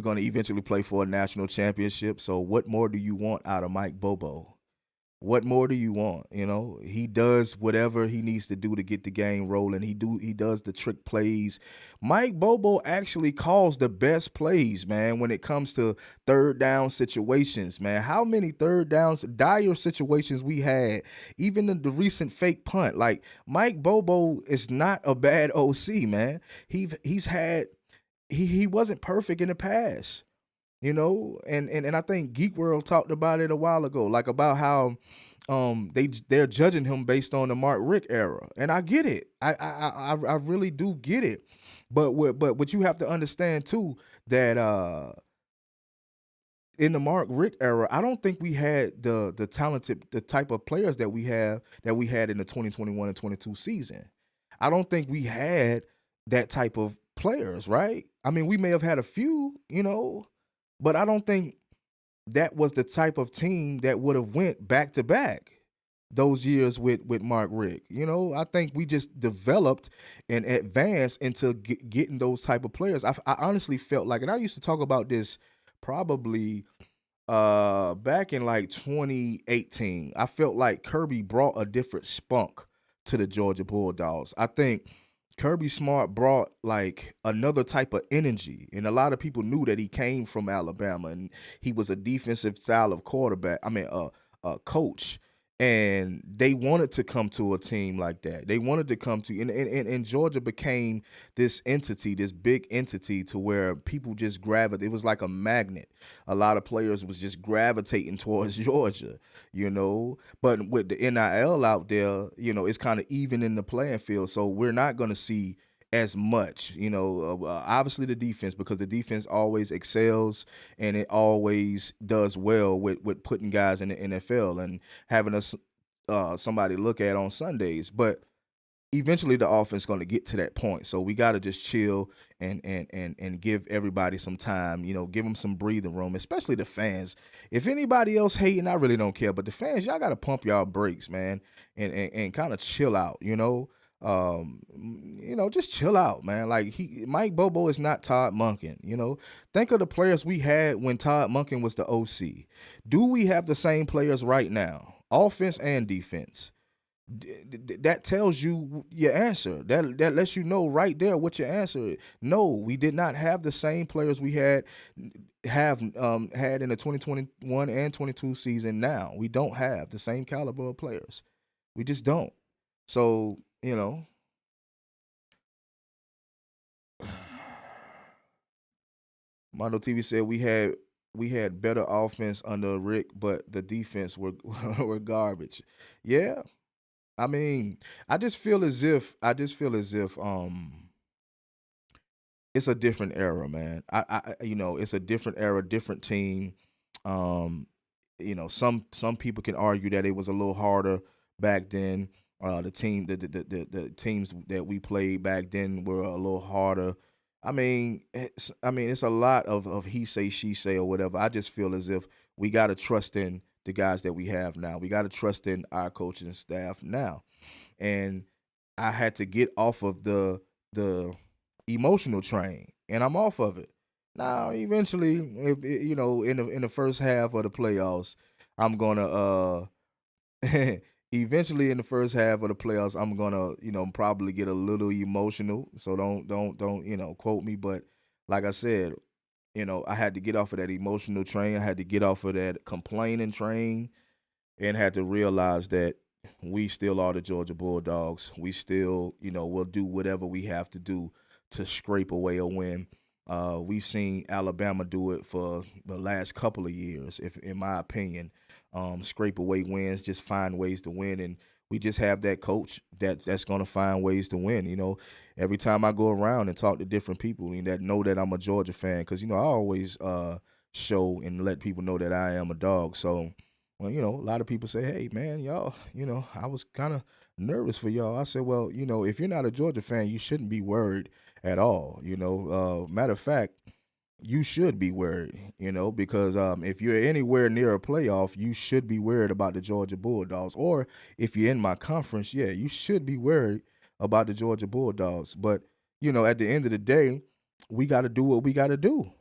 going to eventually play for a national championship. So what more do you want out of Mike Bobo? What more do you want? He does whatever he needs to do to get the game rolling. He does the trick plays. Mike Bobo actually calls the best plays, man, when it comes to third down situations, man. How many third downs, dire situations we had, even in the recent fake punt. Like Mike Bobo is not a bad OC, man. He wasn't perfect in the past. And I think Geek World talked about it a while ago, like about how they're judging him based on the Mark Richt era, and I get it. I really do get it. But what you have to understand too, that in the Mark Rick era, I don't think we had the talented the type of players that we had in the 2021 and 22 season. I don't think we had that type of players, right? I mean, we may have had a few, but I don't think that was the type of team that would have went back to back those years with Mark Rick. I think we just developed and advanced into getting those type of players. I honestly felt like, and I used to talk about this probably back in like 2018. I felt like Kirby brought a different spunk to the Georgia Bulldogs. I think Kirby Smart brought like another type of energy, and a lot of people knew that he came from Alabama and he was a defensive style of quarterback. I mean, a coach, and they wanted to come to a team like that. They wanted to come to, and Georgia became this entity, this big entity, to where people just gravitate. It was like a magnet. A lot of players was just gravitating towards Georgia, But with the NIL out there, it's kind of even in the playing field. So we're not going to see as much, obviously the defense, because the defense always excels and it always does well with putting guys in the NFL and having us somebody look at on Sundays. But eventually the offense going to get to that point. So we got to just chill and give everybody some time, give them some breathing room, especially the fans. If anybody else hating, I really don't care. But the fans, y'all got to pump y'all brakes, man, and kind of chill out, just chill out, man. Like Mike Bobo is not Todd Monken, Think of the players we had when Todd Monken was the OC. Do we have the same players right now, offense and defense? That tells you your answer. That lets you know right there what your answer is. No, we did not have the same players we had in the 2021 and 22 season. Now we don't have the same caliber of players. We just don't. So Mondo TV said we had better offense under Rick, but the defense were were garbage. Yeah, I mean, I just feel as if it's a different era, man. It's a different era, different team. Um, some people can argue that it was a little harder back then. The teams that we played back then were a little harder. I mean, it's a lot of he say she say or whatever. I just feel as if we got to trust in the guys that we have now. We got to trust in our coaching staff now, and I had to get off of the emotional train, and I'm off of it now. Eventually, in the first half of the playoffs, I'm gonna eventually in the first half of the playoffs, I'm gonna probably get a little emotional. So don't quote me, but like I said, I had to get off of that emotional train. I had to get off of that complaining train and had to realize that we still are the Georgia Bulldogs. We still, will do whatever we have to do to scrape away a win. We've seen Alabama do it for the last couple of years, if in my opinion. Scrape away wins, just find ways to win, and we just have that coach that's going to find ways to win. Every time I go around and talk to different people that know that I'm a Georgia fan, because I always show and let people know that I am a dog. So, well, a lot of people say, "Hey, man, y'all, I was kind of nervous for y'all." I said, "Well, if you're not a Georgia fan, you shouldn't be worried at all. Matter of fact, you should be worried, because if you're anywhere near a playoff, you should be worried about the Georgia Bulldogs. Or if you're in my conference, yeah, you should be worried about the Georgia Bulldogs. But, at the end of the day, we got to do what we got to do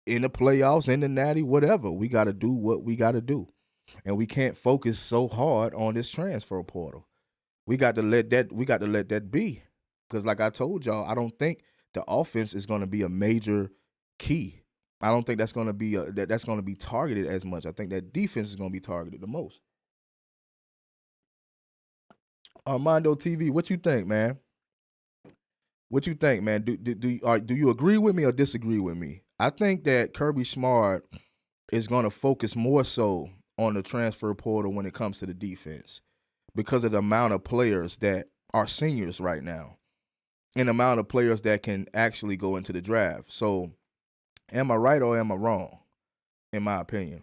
in the playoffs, in the natty, whatever. We got to do what we got to do. And we can't focus so hard on this transfer portal. We got to let that be. Because like I told y'all, I don't think the offense is going to be a major key. I don't think that's going to be that's going to be targeted as much. I think that defense is going to be targeted the most. Armando TV, what you think, man? What you think, man? Do you agree with me or disagree with me? I think that Kirby Smart is going to focus more so on the transfer portal when it comes to the defense because of the amount of players that are seniors right now and the amount of players that can actually go into the draft. So, am I right or am I wrong? in my opinion.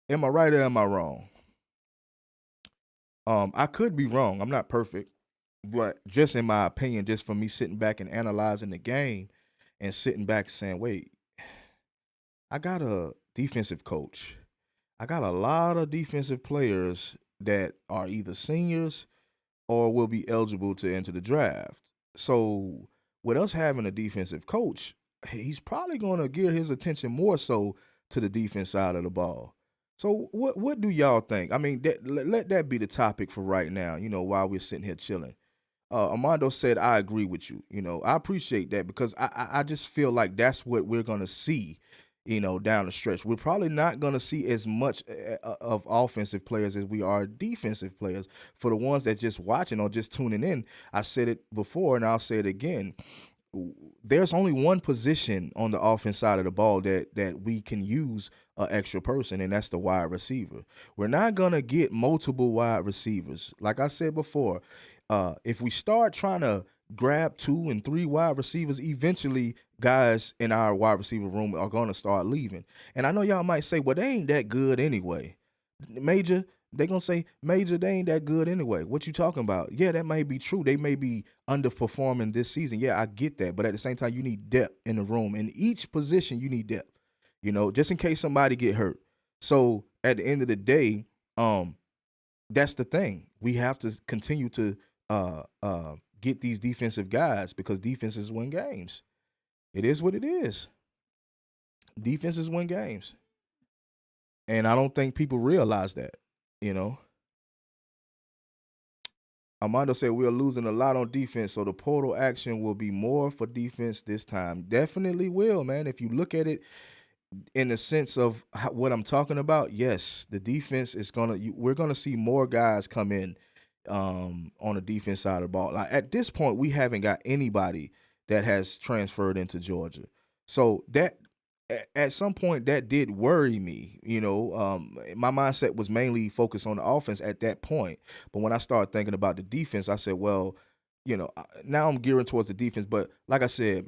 Am I right or am I wrong? I could be wrong. I'm not perfect, but just in my opinion, just from me sitting back and analyzing the game and sitting back saying, wait, I got a defensive coach. I got a lot of defensive players that are either seniors or will be eligible to enter the draft. So, with us having a defensive coach, he's probably going to gear his attention more so to the defense side of the ball. So, what do y'all think? I mean, let that be the topic for right now. While we're sitting here chilling. Armando said, "I agree with you." I appreciate that because I just feel like that's what we're gonna see. Down the stretch, we're probably not gonna see as much of offensive players as we are defensive players. For the ones that just watching or just tuning in, I said it before and I'll say it again. There's only one position on the offense side of the ball that we can use an extra person, and that's the wide receiver. We're not gonna get multiple wide receivers. Like I said before, if we start trying to grab 2 and 3 wide receivers, eventually guys in our wide receiver room are gonna start leaving. And I know y'all might say, well, they ain't that good anyway. Major, they gonna say, Major, they ain't that good anyway. What you talking about? Yeah, that may be true. They may be underperforming this season. Yeah, I get that. But at the same time, you need depth in the room. In each position, you need depth. Just in case somebody get hurt. So at the end of the day, that's the thing. We have to continue to get these defensive guys because defenses win games. It is what it is. Defenses win games. And I don't think people realize that, you know. Armando said we are losing a lot on defense, so the portal action will be more for defense this time. Definitely will, man. If you look at it in the sense of what I'm talking about, yes, the defense is we're gonna see more guys come in on the defense side of the ball. Like at this point, we haven't got anybody that has transferred into Georgia, so that at some point that did worry me. My mindset was mainly focused on the offense at that point, but when I started thinking about the defense, I said, well, now I'm gearing towards the defense. But like I said,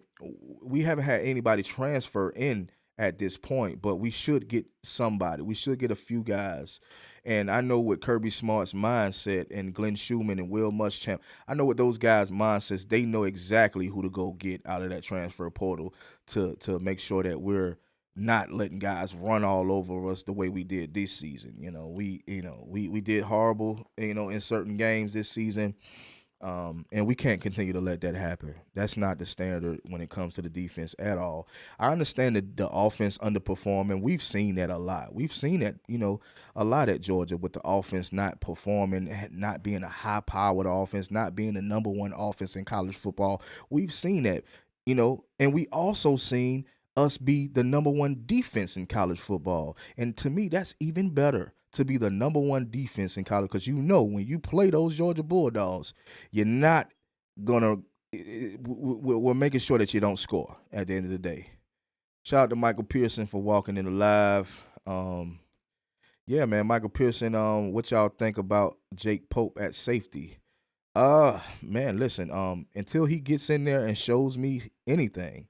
we haven't had anybody transfer in at this point, but we should get somebody. We should get a few guys. And I know what Kirby Smart's mindset and Glenn Schumann and Will Muschamp, I know what those guys' mindsets, they know exactly who to go get out of that transfer portal to make sure that we're not letting guys run all over us the way we did this season. We did horrible, in certain games this season. And we can't continue to let that happen. That's not the standard when it comes to the defense at all. I understand that the offense underperforming. We've seen that a lot. We've seen that, a lot at Georgia with the offense not performing, not being a high-powered offense, not being the number one offense in college football. We've seen that, and we also seen us be the number one defense in college football. And to me, that's even better to be the number one defense in college because when you play those Georgia Bulldogs, you're not gonna. We're making sure that you don't score at the end of the day. Shout out to Michael Pearson for walking in the live. Yeah, man, Michael Pearson. What y'all think about Jake Pope at safety? Man, listen. Until he gets in there and shows me anything,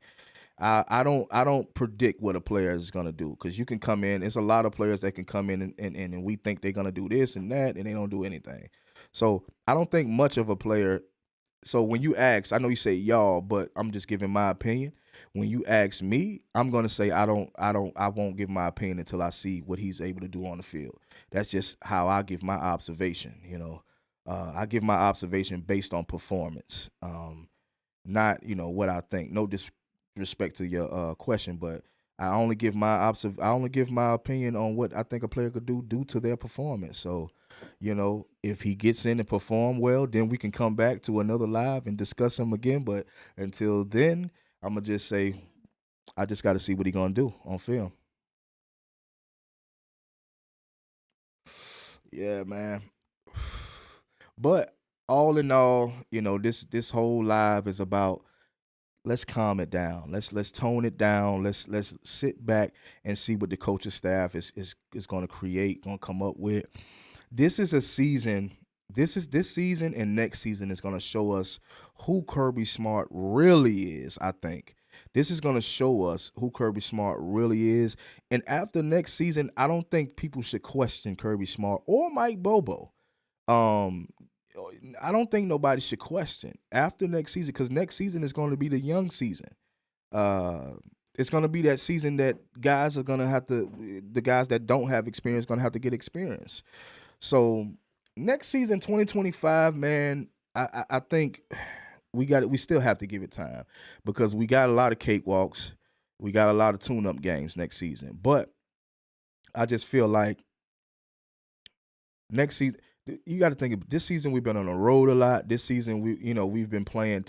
I don't predict what a player is gonna do because you can come in. It's a lot of players that can come in and we think they're gonna do this and that and they don't do anything. So I don't think much of a player. So when you ask, I know you say y'all, but I'm just giving my opinion. When you ask me, I'm gonna say I won't give my opinion until I see what he's able to do on the field. That's just how I give my observation. I give my observation based on performance. Not what I think. No disrespect to your question, but I only give my opinion on what I think a player could do due to their performance. So, if he gets in and perform well, then we can come back to another live and discuss him again. But until then, I'm gonna just say I just got to see what he gonna do on film. Yeah, man. But all in all, this whole live is about let's calm it down. Let's tone it down. Let's sit back and see what the coaching staff is going to create, going to come up with. This is a season. This season and next season is going to show us who Kirby Smart really is. I think This is gonna show us who Kirby Smart really is. And after next season, I don't think people should question Kirby Smart or Mike Bobo. Um, I don't think nobody should question after next season, because next season is going to be the young season. Uh, it's going to be that season that guys are going to have to, the guys that don't have experience, going to have to get experience. So next season, 2025, man, I think we still have to give it time, because we got a lot of cakewalks, we got a lot of tune-up games next season. But I just feel like next season, you got to think of this season. We've been on the road a lot. This season, we've been playing.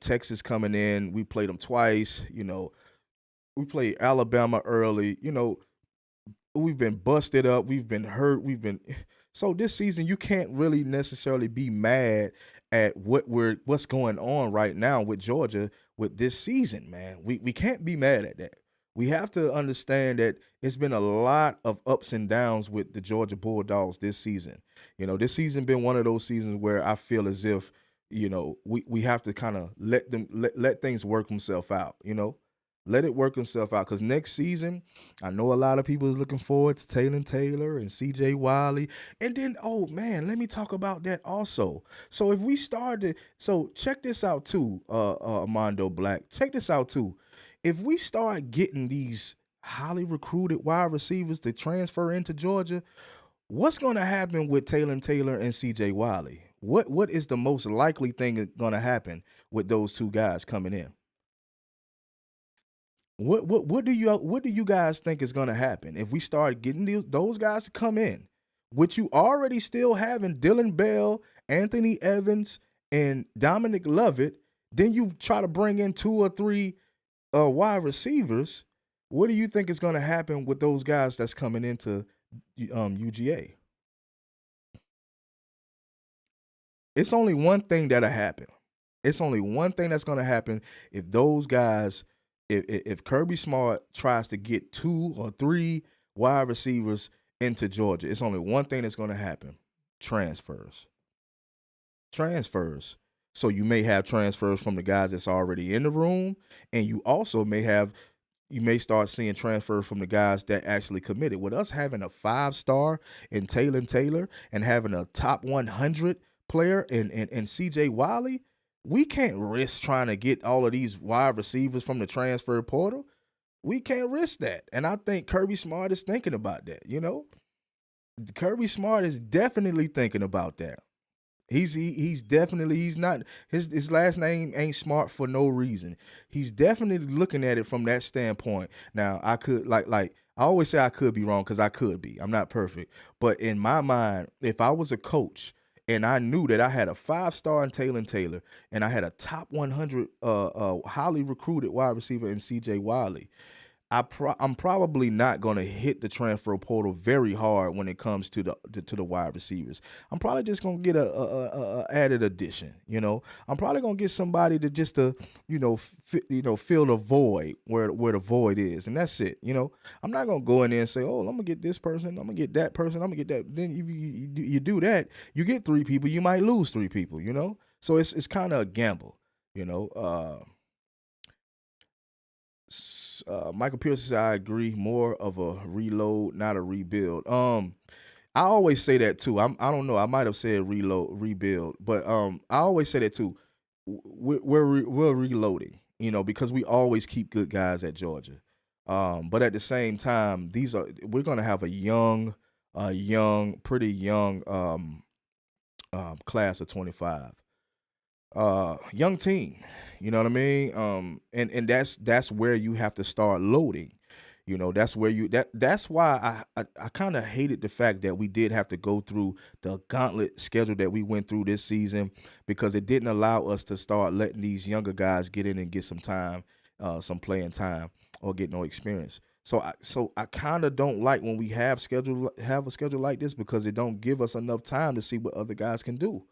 Texas coming in. We played them twice. We played Alabama early. We've been busted up. We've been hurt. So this season you can't really necessarily be mad at what's going on right now with Georgia with this season, man. We can't be mad at that. We have to understand that it's been a lot of ups and downs with the Georgia Bulldogs this season. This season been one of those seasons where I feel as if, we have to kind of let things work themselves out. Let it work himself out, because next season, I know a lot of people is looking forward to Taylor and CJ Wiley. And then, oh man, let me talk about that also. So if we started, so check this out too, Armando Black. Check this out too. If we start getting these highly recruited wide receivers to transfer into Georgia, what's going to happen with Taylor and CJ Wiley? What is the most likely thing going to happen with those two guys coming in? What do you guys think is going to happen if we start getting those guys to come in? Which you already still having Dylan Bell, Anthony Evans, and Dominic Lovett. Then you try to bring in two or three wide receivers. What do you think is going to happen with those guys that's coming into UGA? It's only one thing that'll happen. It's only one thing that's going to happen if those guys, if Kirby Smart tries to get two or three wide receivers into Georgia. It's only one thing that's going to happen: transfers. Transfers. So you may have transfers from the guys that's already in the room, and you may start seeing transfers from the guys that actually committed. With us having a 5-star in Taylor and having a top 100 player in CJ Wiley, we can't risk trying to get all of these wide receivers from the transfer portal. We can't risk that. And I think Kirby Smart is thinking about that. Kirby Smart is definitely thinking about that. He's definitely, he's not, his last name ain't Smart for no reason. He's definitely looking at it from that standpoint. Now I could like I always say I could be wrong, because I could be. I'm not perfect. But in my mind, if I was a coach and I knew that I had a 5-star in Taylor and I had a top 100 highly recruited wide receiver in CJ Wiley, I'm probably not going to hit the transfer portal very hard when it comes to the wide receivers. I'm probably just going to get a added addition. I'm probably going to get somebody to just fill the void where the void is, and that's it. I'm not going to go in there and say, oh, I'm going to get this person, I'm going to get that person, I'm going to get that. Then you do that, you get 3 people, you might lose 3 people. So it's kind of a gamble. You know, Michael Pierce said, I agree, more of a reload, not a rebuild. I always say that too. I don't know. I might have said rebuild, but I always say that too. We're reloading, because we always keep good guys at Georgia. But at the same time, we're gonna have pretty young class of 25. Young team, you know what I mean? And that's where you have to start loading. That's where that's why I kind of hated the fact that we did have to go through the gauntlet schedule that we went through this season, because it didn't allow us to start letting these younger guys get in and get some time, some playing time, or get no experience. So I kind of don't like when we have a schedule like this, because it don't give us enough time to see what other guys can do.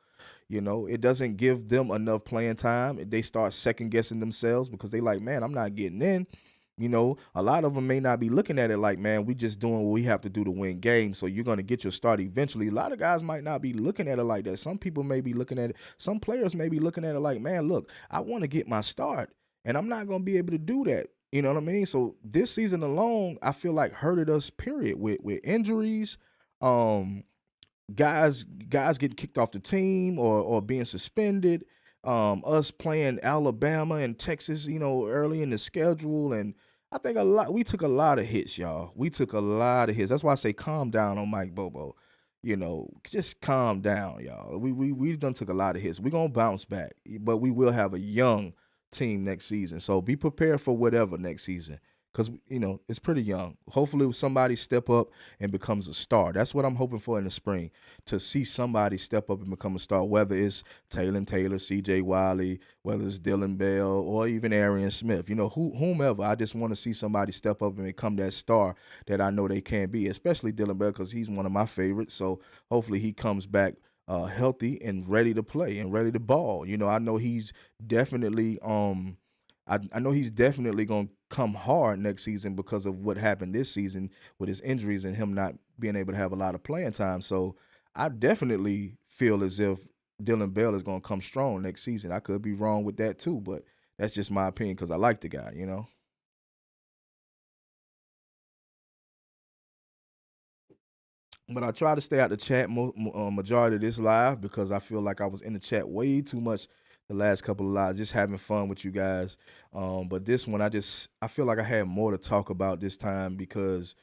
It doesn't give them enough playing time. They start second guessing themselves, because they like, man, I'm not getting in. A lot of them may not be looking at it like, man, we just doing what we have to do to win games. So you're going to get your start eventually. A lot of guys might not be looking at it like that. Some people may be looking at it. Some players may be looking at it like, man, look, I want to get my start. and I'm not gonna be able to do that. You know what I mean? So this season alone, I feel like hurted us. Period. With injuries, um, guys getting kicked off the team or being suspended. Us playing Alabama and Texas, early in the schedule, and I think we took a lot of hits, y'all. We took a lot of hits. That's why I say calm down on Mike Bobo. Just calm down, y'all. We done took a lot of hits. We're gonna bounce back, but we will have a young team next season. So be prepared for whatever next season. Because it's pretty young. Hopefully somebody step up and becomes a star. That's what I'm hoping for in the spring, to see somebody step up and become a star, whether it's Taylor, CJ Wiley, whether it's Dylan Bell, or even Arian Smith, whomever. I just want to see somebody step up and become that star that I know they can be, especially Dylan Bell, because he's one of my favorites. So hopefully he comes back healthy and ready to play and ready to ball. I know he's definitely I know he's definitely going to come hard next season because of what happened this season with his injuries and him not being able to have a lot of playing time. So I definitely feel as if Dylan Bell is going to come strong next season. I could be wrong with that too, but that's just my opinion because I like the guy. But I try to stay out the chat majority of this live because I feel like I was in the chat way too much the last couple of lives, just having fun with you guys. But this one, I feel like I had more to talk about this time because,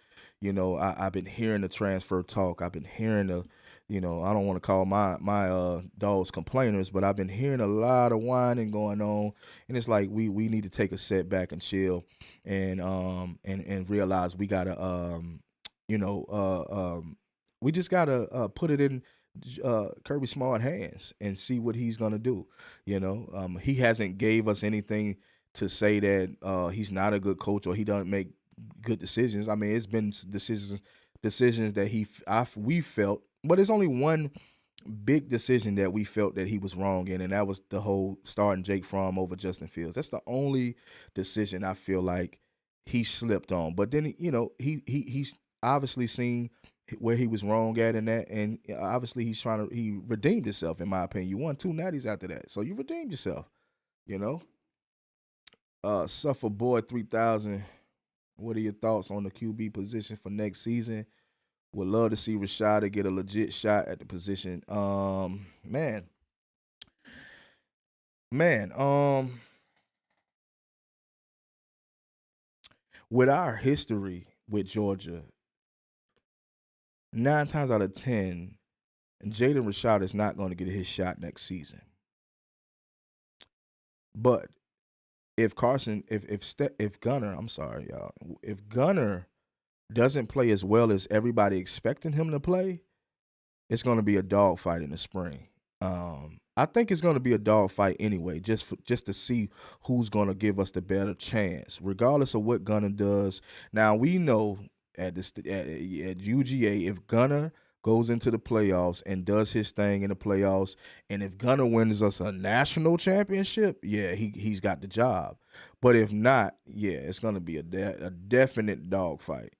I've been hearing the transfer talk. I've been hearing I don't want to call my dogs complainers, but I've been hearing a lot of whining going on, and it's like we need to take a step back and chill, and realize we gotta you know we just gotta put it in Kirby Smart hands and see what he's gonna do. He hasn't gave us anything to say that he's not a good coach or he doesn't make good decisions. I mean, it's been decisions that we felt, but it's only one big decision that we felt that he was wrong in, and that was the whole starting Jake Fromm over Justin Fields. That's the only decision I feel like he slipped on. But then he's obviously seen where he was wrong at in that, and obviously he redeemed himself, in my opinion. You won 2 natties after that, so you redeemed yourself. You know, Suffer Boy 3000. What are your thoughts on the QB position for next season? Would love to see Rashada get a legit shot at the position. Man, with our history with Georgia, 9 times out of 10, Jaden Rashada is not going to get his shot next season. But if Gunner, I'm sorry, y'all, if Gunner doesn't play as well as everybody expecting him to play, it's going to be a dogfight in the spring. I think it's going to be a dogfight anyway, just to see who's going to give us the better chance, regardless of what Gunner does. Now we know at UGA, if Gunner goes into the playoffs and does his thing in the playoffs, and if Gunner wins us a national championship, yeah, he's got the job. But if not, yeah, it's going to be a definite dogfight.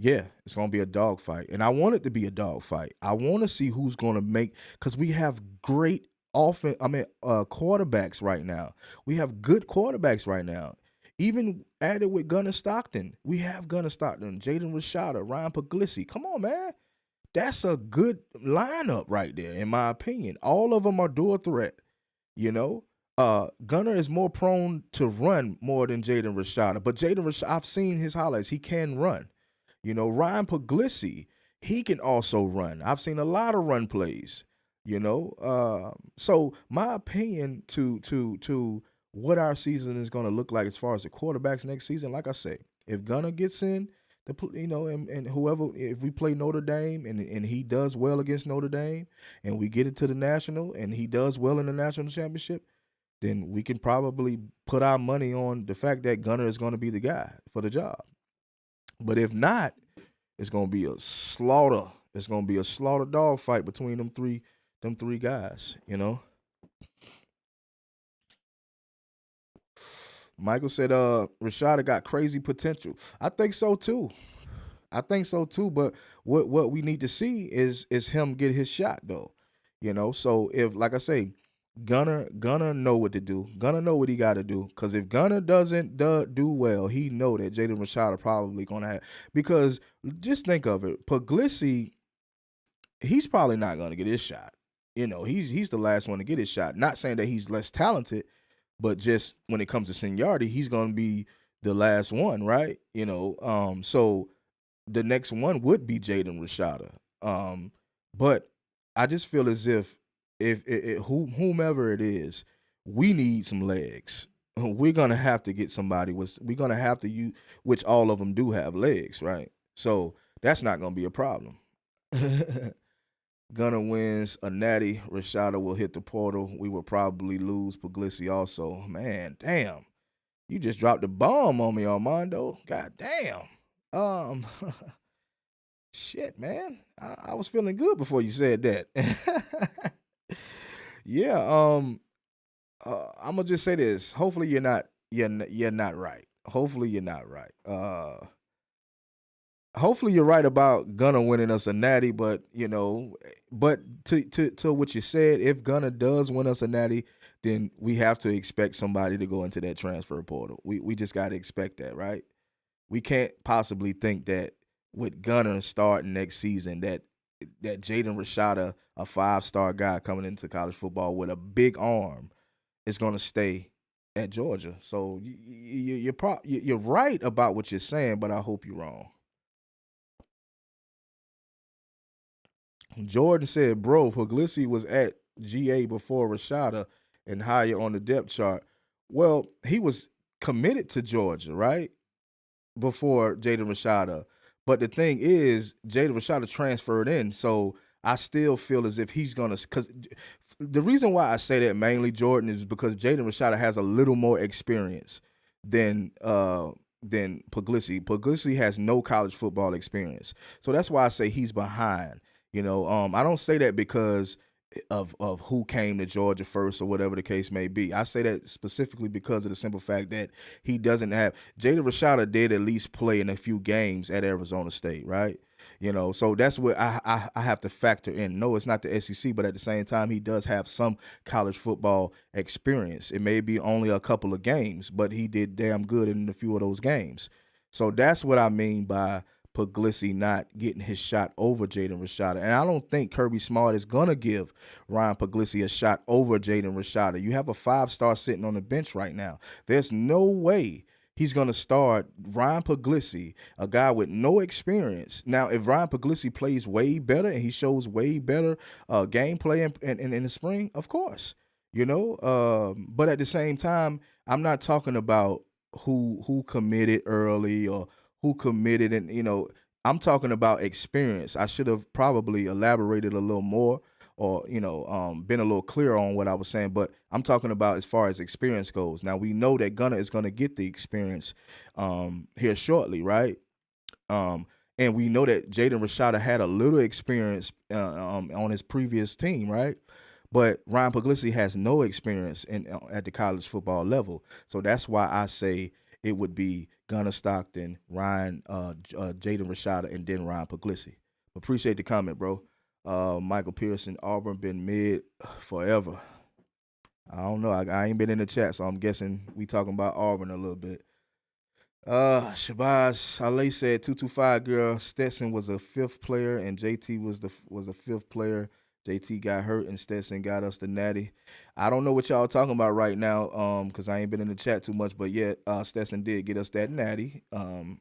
Yeah, it's gonna be a dogfight, and I want it to be a dogfight. I want to see who's gonna make, because we have great quarterbacks right now. We have good quarterbacks right now. Even added with Gunnar Stockton, we have Gunnar Stockton, Jaden Rashada, Ryan Puglisi. Come on, man, that's a good lineup right there, in my opinion. All of them are dual threat. Gunnar is more prone to run more than Jaden Rashada, but Jaden Rashada, I've seen his highlights. He can run. Ryan Puglisi, he can also run. I've seen a lot of run plays. So my opinion to what our season is going to look like as far as the quarterbacks next season, like I say, if Gunner gets in, and whoever, if we play Notre Dame and he does well against Notre Dame, and we get it to the national and he does well in the national championship, then we can probably put our money on the fact that Gunner is going to be the guy for the job. But if not, it's gonna be a slaughter. It's gonna be a slaughter dog fight between them three guys. Michael said, Rashada got crazy potential. I think so too. But what we need to see is him get his shot though. So if, like I say, Gunner know what to do. Gunner know what he got to do. Because if Gunner doesn't do well, he know that Jaden Rashad are probably gonna have. Because just think of it, Puglisi, he's probably not gonna get his shot. He's the last one to get his shot. Not saying that he's less talented, but just when it comes to seniority, he's gonna be the last one, right? So the next one would be Jaden Rashada. But I just feel as if whomever it is, we need some legs. We're gonna have to get somebody. We're gonna have to use, which all of them do have legs, right? So that's not gonna be a problem. Gunner wins a natty. Rashada will hit the portal. We will probably lose Puglisi also. Man, damn. You just dropped a bomb on me, Armando. God damn. Um, shit, man. I was feeling good before you said that. Yeah. I'm gonna just say this. Hopefully you're not right. Hopefully you're not right. Hopefully you're right about Gunner winning us a natty, but but to what you said, if Gunner does win us a natty, then we have to expect somebody to go into that transfer portal. We just got to expect that, right? We can't possibly think that with Gunner starting next season that Jaden Rashada, a 5-star guy coming into college football with a big arm, is going to stay at Georgia. So you're right about what you're saying, but I hope you're wrong. Jordan said, "Bro, Puglisi was at GA before Rashada and higher on the depth chart." Well, he was committed to Georgia, right? Before Jaden Rashada. But the thing is, Jaden Rashada transferred in, so I still feel as if he's gonna. Because the reason why I say that mainly, Jordan, is because Jaden Rashada has a little more experience than Puglisi. Puglisi has no college football experience, so that's why I say he's behind. I don't say that because of who came to Georgia first or whatever the case may be. I say that specifically because of the simple fact that he doesn't have Jada Rashada did at least play in a few games at Arizona State, right? So that's what I have to factor in. No, it's not the SEC, but at the same time, he does have some college football experience. It may be only a couple of games, but he did damn good in a few of those games. So that's what I mean by Puglisi not getting his shot over Jaden Rashada. And I don't think Kirby Smart is going to give Ryan Puglisi a shot over Jaden Rashada. You have a 5-star sitting on the bench right now. There's no way he's going to start Ryan Puglisi, a guy with no experience. Now, if Ryan Puglisi plays way better and he shows way better gameplay in the spring, of course, but at the same time, I'm not talking about who committed early or who committed, and I'm talking about experience. I should have probably elaborated a little more, or been a little clearer on what I was saying. But I'm talking about as far as experience goes. Now we know that Gunner is going to get the experience here shortly, right? And we know that Jaden Rashada had a little experience on his previous team, right? But Ryan Puglisi has no experience at the college football level. So that's why I say it would be Gunner Stockton, Ryan, Jaden Rashada, and then Ryan Puglisi. Appreciate the comment, bro. Michael Pearson, Auburn been mid forever. I don't know. I ain't been in the chat, so I'm guessing we talking about Auburn a little bit. Shabazz Ale said 225 girl. Stetson was a 5th player, and JT was a 5th player. JT got hurt and Stetson got us the natty. I don't know what y'all talking about right now, because I ain't been in the chat too much, but yet Stetson did get us that natty. And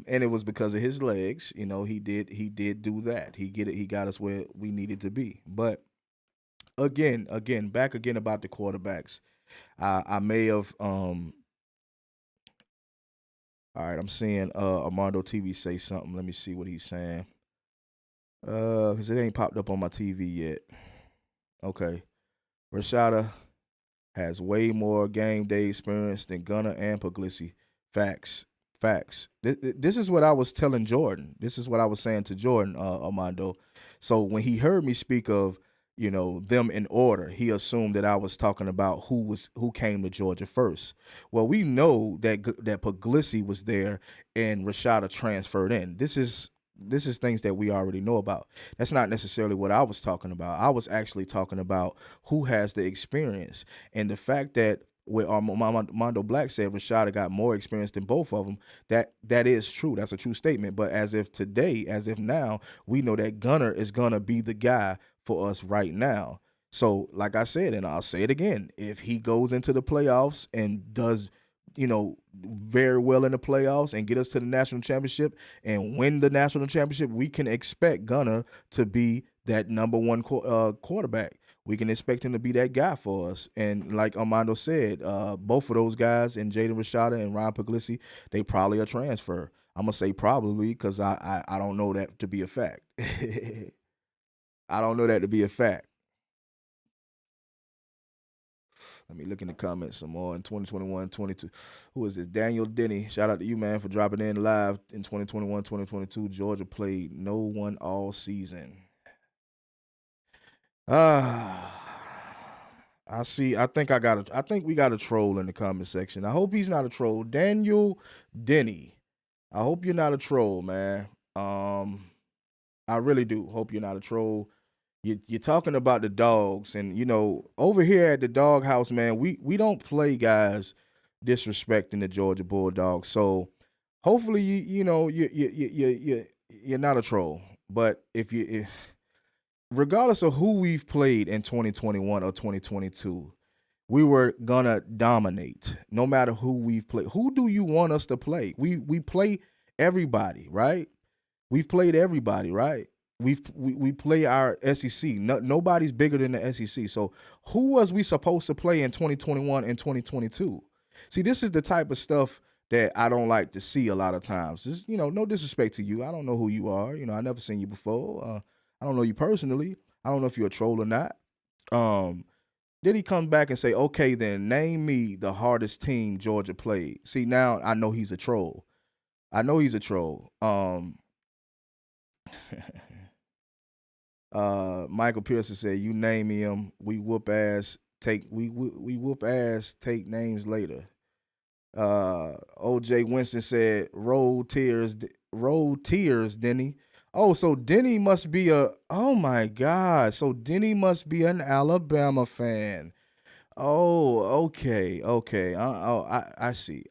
it was because of his legs. He did do that. He got us where we needed to be. But again, back again about the quarterbacks. I may have all right, I'm seeing Armando TV say something. Let me see what he's saying. Because it ain't popped up on my TV yet. Okay. Rashada has way more game day experience than Gunner and Puglisi. Facts. This is what I was telling Jordan. This is what I was saying to Jordan, Armando. So when he heard me speak of, them in order, he assumed that I was talking about who came to Georgia first. Well, we know that Puglisi was there and Rashada transferred in. This is this is things that we already know about. That's not necessarily what I was talking about. I was actually talking about who has the experience, and the fact that with Mondo Black said Rashada got more experience than both of them. That is true. That's a true statement. But as if today, as if now, we know that Gunner is gonna be the guy for us right now. So, like I said, and I'll say it again, if he goes into the playoffs and does, very well in the playoffs and get us to the national championship and win the national championship, we can expect Gunner to be that number one quarterback. We can expect him to be that guy for us. And like Armando said, both of those guys, and Jaden Rashada and Ryan Puglisi, they probably a transfer. I'm gonna say probably because I don't know that to be a fact. I don't know that to be a fact. Let me look in the comments some more. In 2021, 22. Who is this? Daniel Denny. Shout out to you, man, for dropping in live in 2021, 2022. Georgia played no one all season. I see. I think we got a troll in the comment section. I hope he's not a troll. Daniel Denny. I hope you're not a troll, man. I really do hope you're not a troll. You're talking about the dogs, and over here at the dog house, man, we don't play guys disrespecting the Georgia Bulldogs. So hopefully you're not a troll. But if regardless of who we've played in 2021 or 2022, we were gonna dominate no matter who we've played. Who do you want us to play? We play everybody, right? We've played everybody, right? We play our SEC. Nobody's bigger than the SEC. So who was we supposed to play in 2021 and 2022? See, this is the type of stuff that I don't like to see a lot of times. Just, no disrespect to you. I don't know who you are. I never seen you before. I don't know you personally. I don't know if you're a troll or not. Did he come back and say, okay, then name me the hardest team Georgia played? See, now I know he's a troll. Michael Pearson said, "You name him, we whoop ass. Take we whoop ass. Take names later." OJ Winston said, "Roll tears, Denny." Oh, so Denny must be oh my God. So Denny must be an Alabama fan. Oh, okay. I see.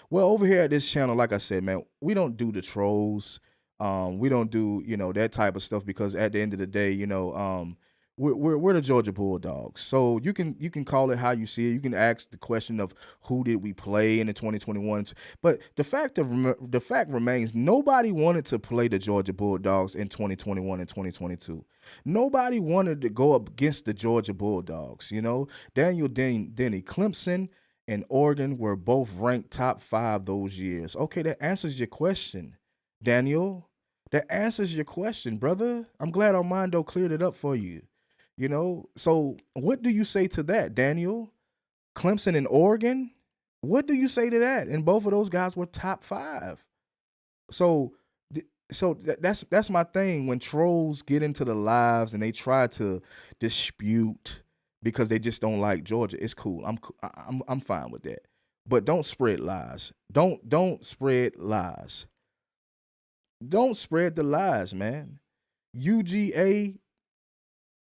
Well, over here at this channel, like I said, man, we don't do the trolls. We don't do that type of stuff because at the end of the day, we're the Georgia Bulldogs. So you can call it how you see it. You can ask the question of who did we play in the 2021, but the fact remains nobody wanted to play the Georgia Bulldogs in 2021 and 2022. Nobody wanted to go up against the Georgia Bulldogs. Daniel Denny, Clemson and Oregon were both ranked top 5 those years. Okay, that answers your question, Daniel. That answers your question, brother. I'm glad Armando cleared it up for you. So what do you say to that, Daniel? Clemson and Oregon? What do you say to that? And both of those guys were top 5. So that's my thing. When trolls get into the lives and they try to dispute because they just don't like Georgia, it's cool. I'm fine with that. But don't spread lies. Don't spread lies. Don't spread the lies, man. UGA,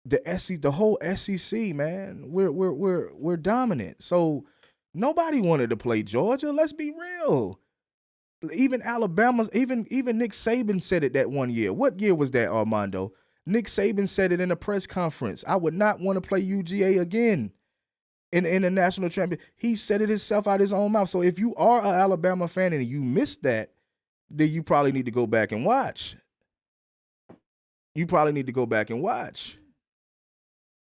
the whole SEC, man. We're dominant. So nobody wanted to play Georgia. Let's be real. Even Alabama, even Nick Saban said it that one year. What year was that, Armando? Nick Saban said it in a press conference. I would not want to play UGA again in the national championship. He said it himself out his own mouth. So if you are an Alabama fan and you missed that, then you probably need to go back and watch.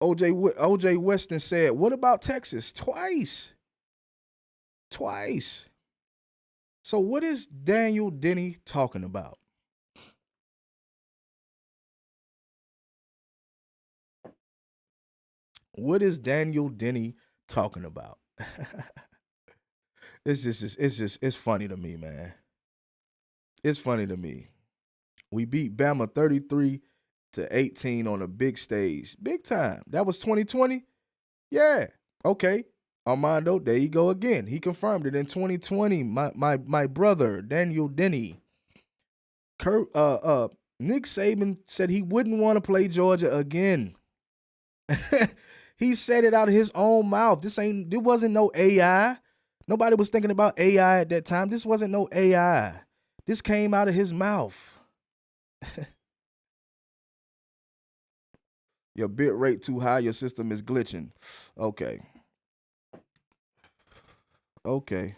OJ Weston said, "What about Texas?" Twice. So what is Daniel Denny talking about? What is Daniel Denny talking about? It's funny to me, man. It's funny to me. We beat Bama 33-18 on a big stage. Big time. That was 2020? Yeah. Okay. Armando, there you go again. He confirmed it in 2020. My brother, Daniel Denny. Nick Saban said he wouldn't want to play Georgia again. He said it out of his own mouth. There wasn't no AI. Nobody was thinking about AI at that time. This wasn't no AI. This came out of his mouth. Your bit rate too high, your system is glitching. Okay. Okay.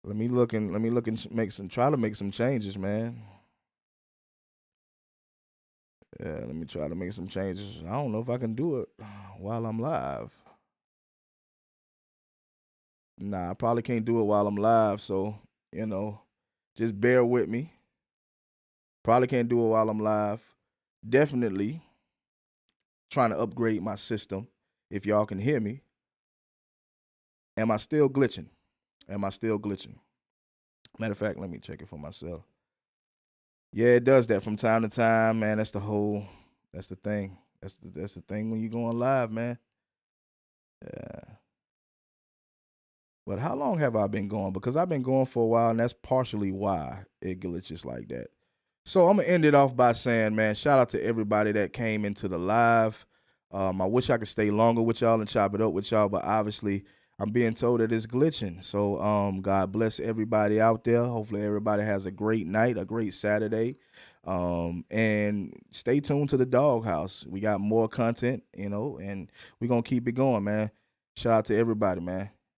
Let me look and try to make some changes, man. Yeah, let me try to make some changes. I don't know if I can do it while I'm live. Nah, I probably can't do it while I'm live, so just bear with me. Probably can't do it while I'm live. Definitely trying to upgrade my system. If y'all can hear me. Am I still glitching? Matter of fact, let me check it for myself. Yeah, it does that from time to time, man. That's the thing. That's the thing when you're going live, man. Yeah. But how long have I been going? Because I've been going for a while, and that's partially why it glitches like that. So I'm gonna end it off by saying, man, shout out to everybody that came into the live. I wish I could stay longer with y'all and chop it up with y'all, but obviously I'm being told that it's glitching. So God bless everybody out there. Hopefully everybody has a great night, a great Saturday. And stay tuned to the Doghouse. We got more content, and we're gonna keep it going, man. Shout out to everybody, man.